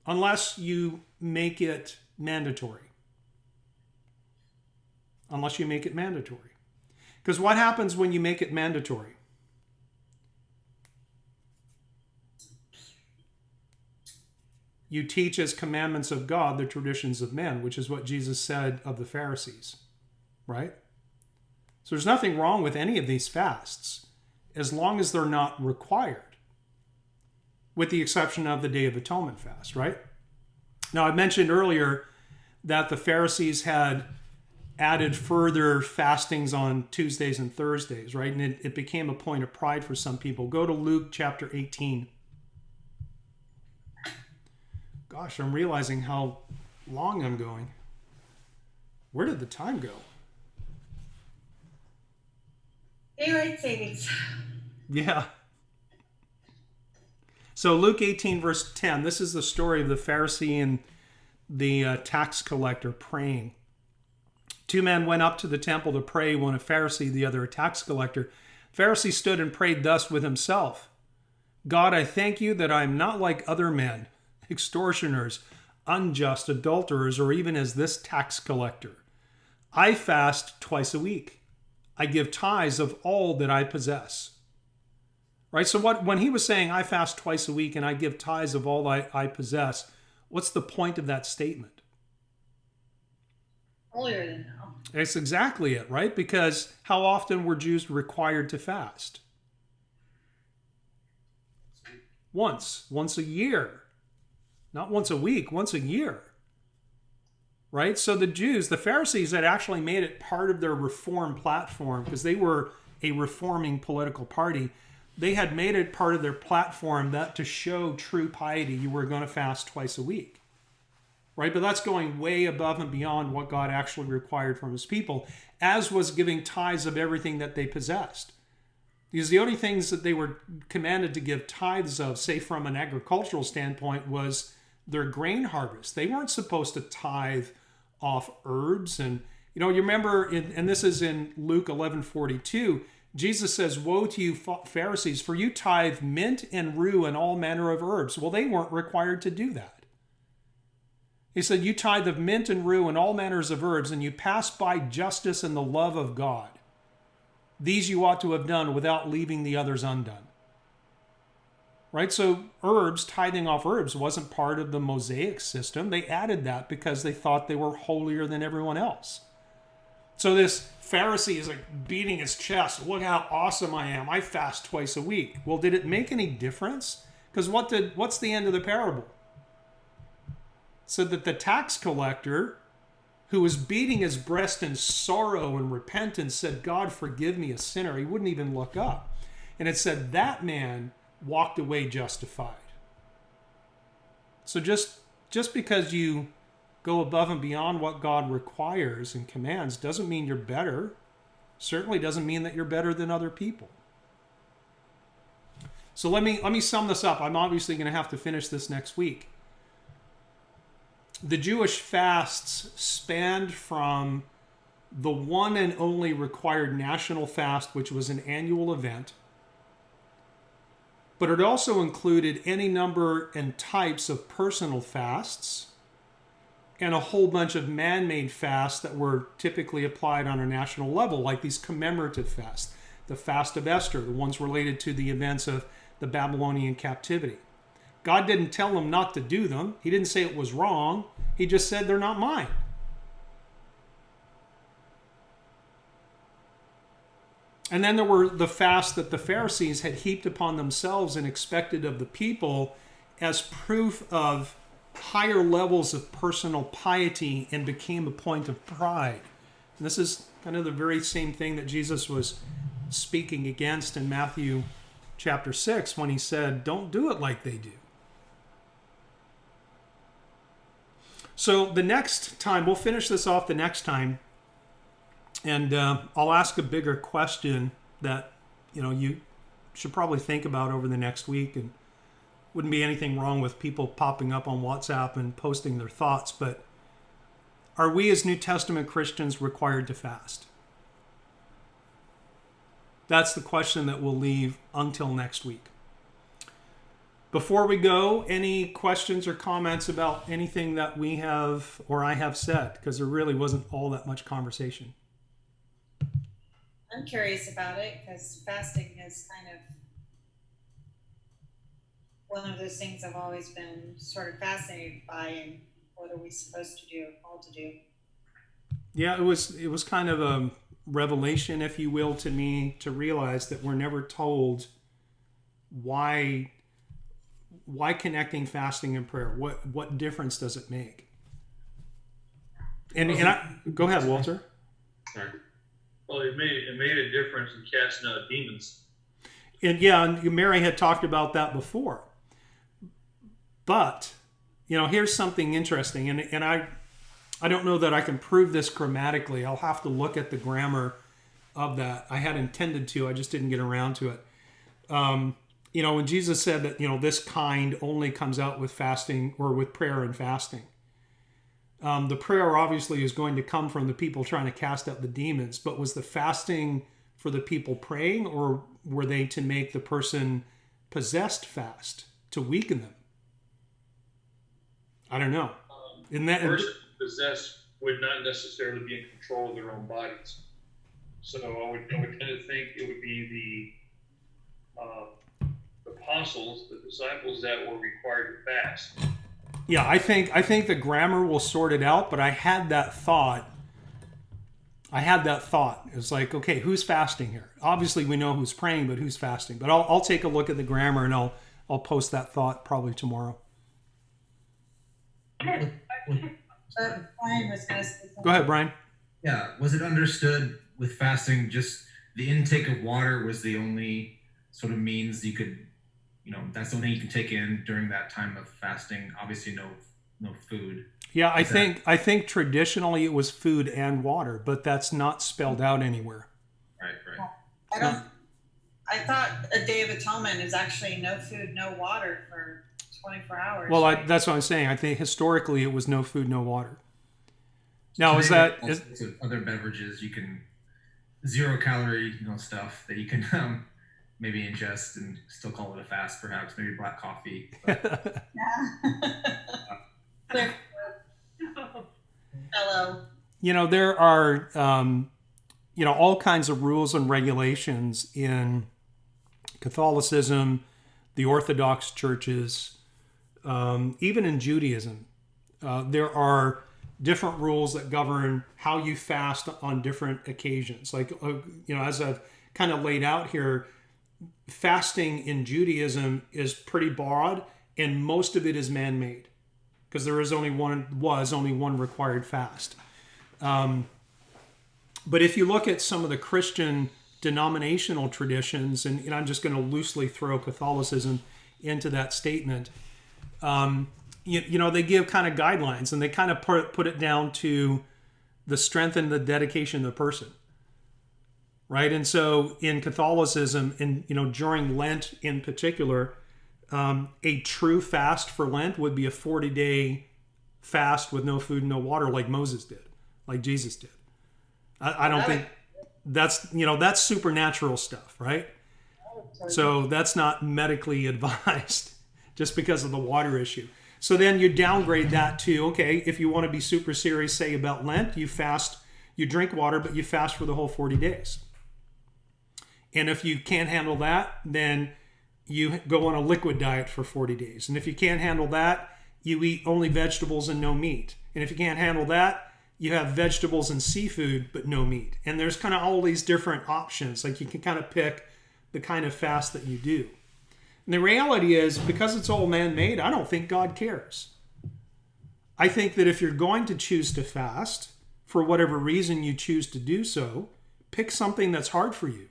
Unless you make it mandatory. Unless you make it mandatory. Because what happens when you make it mandatory? You teach as commandments of God the traditions of men, which is what Jesus said of the Pharisees, right? So there's nothing wrong with any of these fasts as long as they're not required, with the exception of the Day of Atonement fast, right? Now, I mentioned earlier that the Pharisees had added further fastings on Tuesdays and Thursdays, right? And it became a point of pride for some people. Go to Luke chapter 18. Gosh, I'm realizing how long I'm going. Where did the time go? Daylight savings. Yeah. So Luke 18, verse 10, this is the story of the Pharisee and the tax collector praying. 2 men went up to the temple to pray, one a Pharisee, the other a tax collector. Pharisee stood and prayed thus with himself. God, I thank you that I am not like other men, extortioners, unjust, adulterers, or even as this tax collector. I fast twice a week. I give tithes of all that I possess. Right? So when he was saying, I fast twice a week and I give tithes of all I possess, what's the point of that statement? Holier than thou. That's exactly it, right? Because how often were Jews required to fast? Once a year. Not once a week, once a year. Right? So the Jews, the Pharisees, had actually made it part of their reform platform because they were a reforming political party. They had made it part of their platform that to show true piety, you were going to fast twice a week. Right? But that's going way above and beyond what God actually required from his people, as was giving tithes of everything that they possessed. Because the only things that they were commanded to give tithes of, say from an agricultural standpoint, was their grain harvest. They weren't supposed to tithe off herbs. And, you remember, and this is in Luke 11:42, Jesus says, "Woe to you, Pharisees, for you tithe mint and rue and all manner of herbs." Well, they weren't required to do that. He said, "You tithe of mint and rue and all manners of herbs, and you pass by justice and the love of God. These you ought to have done without leaving the others undone." Right? So herbs, tithing off herbs, wasn't part of the Mosaic system. They added that because they thought they were holier than everyone else. So this Pharisee is like beating his chest. "Look how awesome I am. I fast twice a week." Well, did it make any difference? Because what's the end of the parable? It said that the tax collector, who was beating his breast in sorrow and repentance, said, "God, forgive me, a sinner." He wouldn't even look up. And it said that man walked away justified. So just because you go above and beyond what God requires and commands doesn't mean you're better. Certainly doesn't mean that you're better than other people. So let me sum this up. I'm obviously going to have to finish this next week. The Jewish fasts spanned from the one and only required national fast, which was an annual event, but it also included any number and types of personal fasts and a whole bunch of man-made fasts that were typically applied on a national level, like these commemorative fasts, the fast of Esther, the ones related to the events of the Babylonian captivity. God didn't tell them not to do them. He didn't say it was wrong. He just said they're not mine. And then there were the fasts that the Pharisees had heaped upon themselves and expected of the people as proof of higher levels of personal piety and became a point of pride. And this is kind of the very same thing that Jesus was speaking against in Matthew chapter 6 when he said, "Don't do it like they do." So the next time, we'll finish this off the next time, and I'll ask a bigger question that you should probably think about over the next week. And wouldn't be anything wrong with people popping up on WhatsApp and posting their thoughts, but are we as New Testament Christians required to fast? That's the question that we'll leave until next week. Before we go, any questions or comments about anything that we have or I have said? Because there really wasn't all that much conversation. I'm curious about it because fasting is kind of one of those things I've always been sort of fascinated by, and what are we supposed to do, all to do. Yeah, it was kind of a revelation, if you will, to me to realize that we're never told why connecting fasting and prayer. What difference does it make? And go ahead, Walter. Sorry. Well, it made a difference in casting out demons. And Mary had talked about that before. But here's something interesting, and I don't know that I can prove this grammatically. I'll have to look at the grammar of that. I had intended to, I just didn't get around to it. When Jesus said that, this kind only comes out with fasting or with prayer and fasting. The prayer obviously is going to come from the people trying to cast out the demons, but was the fasting for the people praying, or were they to make the person possessed fast, to weaken them? I don't know. The person possessed would not necessarily be in control of their own bodies. So I would tend to think it would be the apostles, the disciples that were required to fast. Yeah, I think the grammar will sort it out, but I had that thought I had that thought. It's like, okay, who's fasting here? Obviously, we know who's praying, but who's fasting? But I'll take a look at the grammar and I'll post that thought probably tomorrow. Brian was going to say something. Go ahead, Brian. Yeah. Was it understood with fasting just the intake of water was the only sort of means you could, that's the only thing you can take in during that time of fasting? Obviously, no food. Yeah, I think traditionally it was food and water, but that's not spelled out anywhere. Right. I thought a Day of Atonement is actually no food, no water for 24 hours. Well, right? that's what I'm saying. I think historically it was no food, no water. Now, Today, other beverages you can 0 calorie, stuff that you can maybe ingest and still call it a fast, perhaps maybe black coffee. But, Yeah. Hello. There are all kinds of rules and regulations in Catholicism, the Orthodox churches, even in Judaism. There are different rules that govern how you fast on different occasions. Like, as I've kind of laid out here, fasting in Judaism is pretty broad, and most of it is man-made because there is only one required fast. But if you look at some of the Christian denominational traditions, and I'm just going to loosely throw Catholicism into that statement, they give kind of guidelines, and they kind of put it down to the strength and the dedication of the person, right? And so in Catholicism, and during Lent in particular, a true fast for Lent would be a 40-day fast with no food and no water, like Moses did, like Jesus did. I don't think that's supernatural stuff, right? So that's not medically advised just because of the water issue. So then you downgrade that to, okay, if you want to be super serious, say about Lent, you fast, you drink water, but you fast for the whole 40 days. And if you can't handle that, then you go on a liquid diet for 40 days. And if you can't handle that, you eat only vegetables and no meat. And if you can't handle that, you have vegetables and seafood, but no meat. And there's kind of all these different options. Like you can kind of pick the kind of fast that you do. And the reality is, because it's all man-made, I don't think God cares. I think that if you're going to choose to fast, for whatever reason you choose to do so, pick something that's hard for you.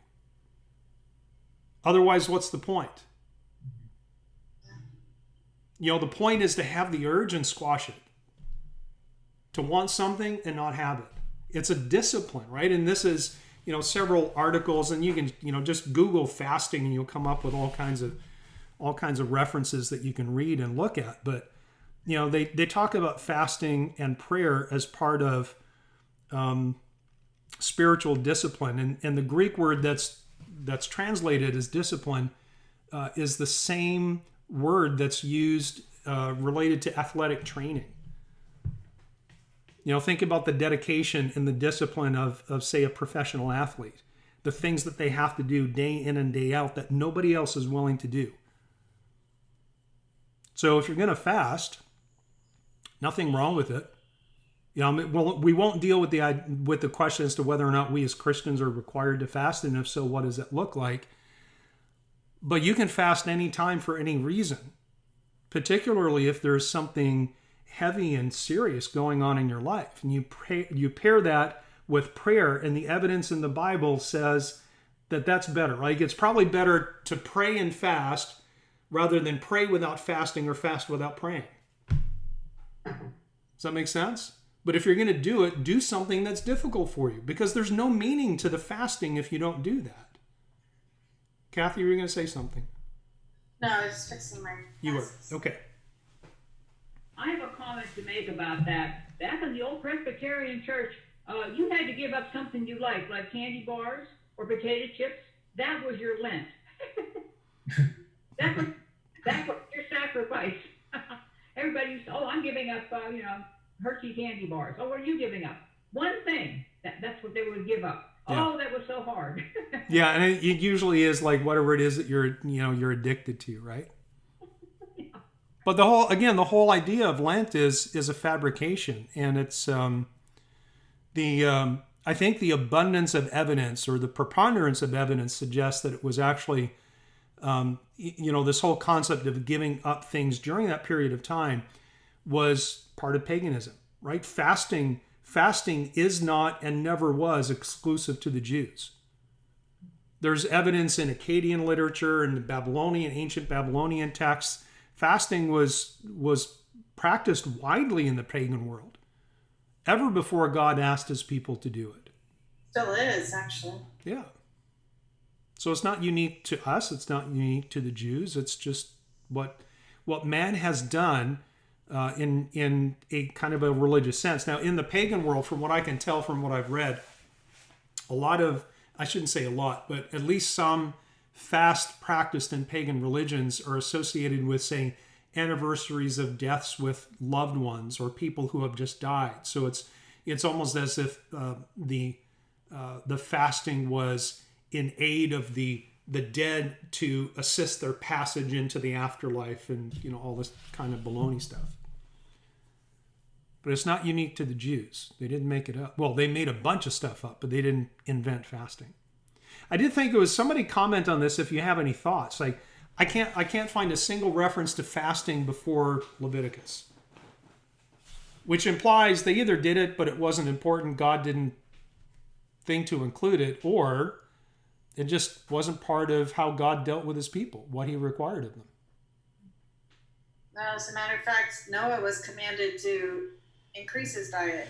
Otherwise, what's the point? The point is to have the urge and squash it. To want something and not have it. It's a discipline, right? And this is, several articles, and you can, just Google fasting and you'll come up with all kinds of references that you can read and look at. But, they talk about fasting and prayer as part of spiritual discipline. And the Greek word that's translated as discipline is the same word that's used related to athletic training. Think about the dedication and the discipline of, say, a professional athlete. The things that they have to do day in and day out that nobody else is willing to do. So if you're going to fast, nothing wrong with it. We won't deal with the question as to whether or not we as Christians are required to fast, and if so, what does it look like? But you can fast any time for any reason, particularly if there's something heavy and serious going on in your life, and you pair that with prayer, and the evidence in the Bible says that that's better. Like, it's probably better to pray and fast rather than pray without fasting or fast without praying. Does that make sense? But if you're going to do it, do something that's difficult for you, because there's no meaning to the fasting if you don't do that. Kathy, you were going to say something. No, I was just fixing my You were. glasses. Okay. I have a comment to make about that. Back in the old Presbyterian church, you had to give up something you liked, like candy bars or potato chips. That was your Lent. that was your sacrifice. Everybody used to, I'm giving up, Hershey candy bars. Oh, what are you giving up? One thing. That's what they would give up. Yeah. Oh, that was so hard. Yeah, and it usually is like whatever it is that you're addicted to, right? But the whole idea of Lent is a fabrication, and it's I I think the abundance of evidence or the preponderance of evidence suggests that it was actually, this whole concept of giving up things during that period of time was part of paganism, right? Fasting is not and never was exclusive to the Jews. There's evidence in Akkadian literature and ancient Babylonian texts. Fasting was practiced widely in the pagan world, ever before God asked his people to do it. Still is, actually. Yeah. So it's not unique to us. It's not unique to the Jews. It's just what man has done in a kind of a religious sense. Now, in the pagan world, from what I can tell from what I've read, I shouldn't say a lot, but at least some fast practiced in pagan religions are associated with, say, anniversaries of deaths with loved ones or people who have just died. So it's almost as if the fasting was in aid of the dead to assist their passage into the afterlife and all this kind of baloney stuff. But it's not unique to the Jews. They didn't make it up. Well, they made a bunch of stuff up, but they didn't invent fasting. I did think it was somebody comment on this if you have any thoughts. Like I can't find a single reference to fasting before Leviticus, which implies they either did it but it wasn't important, God didn't think to include it, or it just wasn't part of how God dealt with his people, what he required of them. Well, as a matter of fact, Noah was commanded to increase his diet.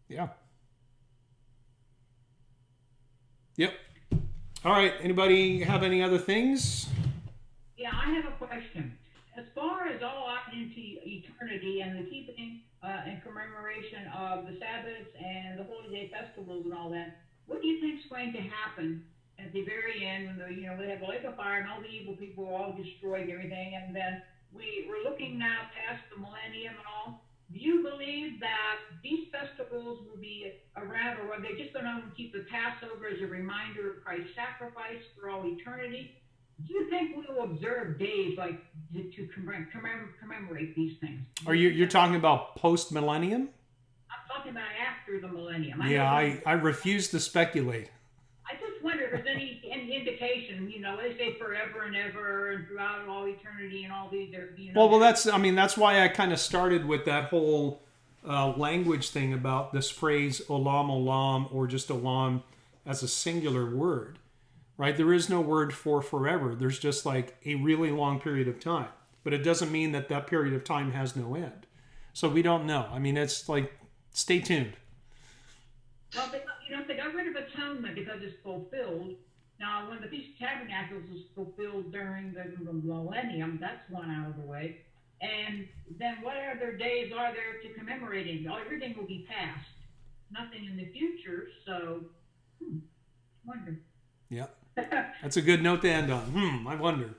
Yeah. Yep. All right. Anybody have any other things? Yeah, I have a question. As far as all out into eternity and the keeping and commemoration of the Sabbaths and the holy day festivals and all that, what do you think is going to happen at the very end when they have the lake of fire and all the evil people all destroyed everything, and then we're looking now past the millennium and all? Do you believe that these festivals will be around, or are they just going to keep the Passover as a reminder of Christ's sacrifice for all eternity? Do you think we will observe days like to commemorate these things? You're talking about post-millennium? I'm talking about after the millennium. I refuse to speculate. I just wonder if there's any indication, they say forever and ever and throughout all eternity and all these. Well, that's why I kind of started with that whole language thing about this phrase olam olam, or just olam as a singular word, right? There is no word for forever. There's just like a really long period of time, but it doesn't mean that period of time has no end. So we don't know. I mean, it's like, stay tuned. Well, they got rid of atonement because it's fulfilled. Now, when the Feast of Tabernacles is fulfilled during the millennium, that's one out of the way. And then what other days are there to commemorate it? Everything will be past. Nothing in the future, so, wonder. Yeah. That's a good note to end on. I wonder.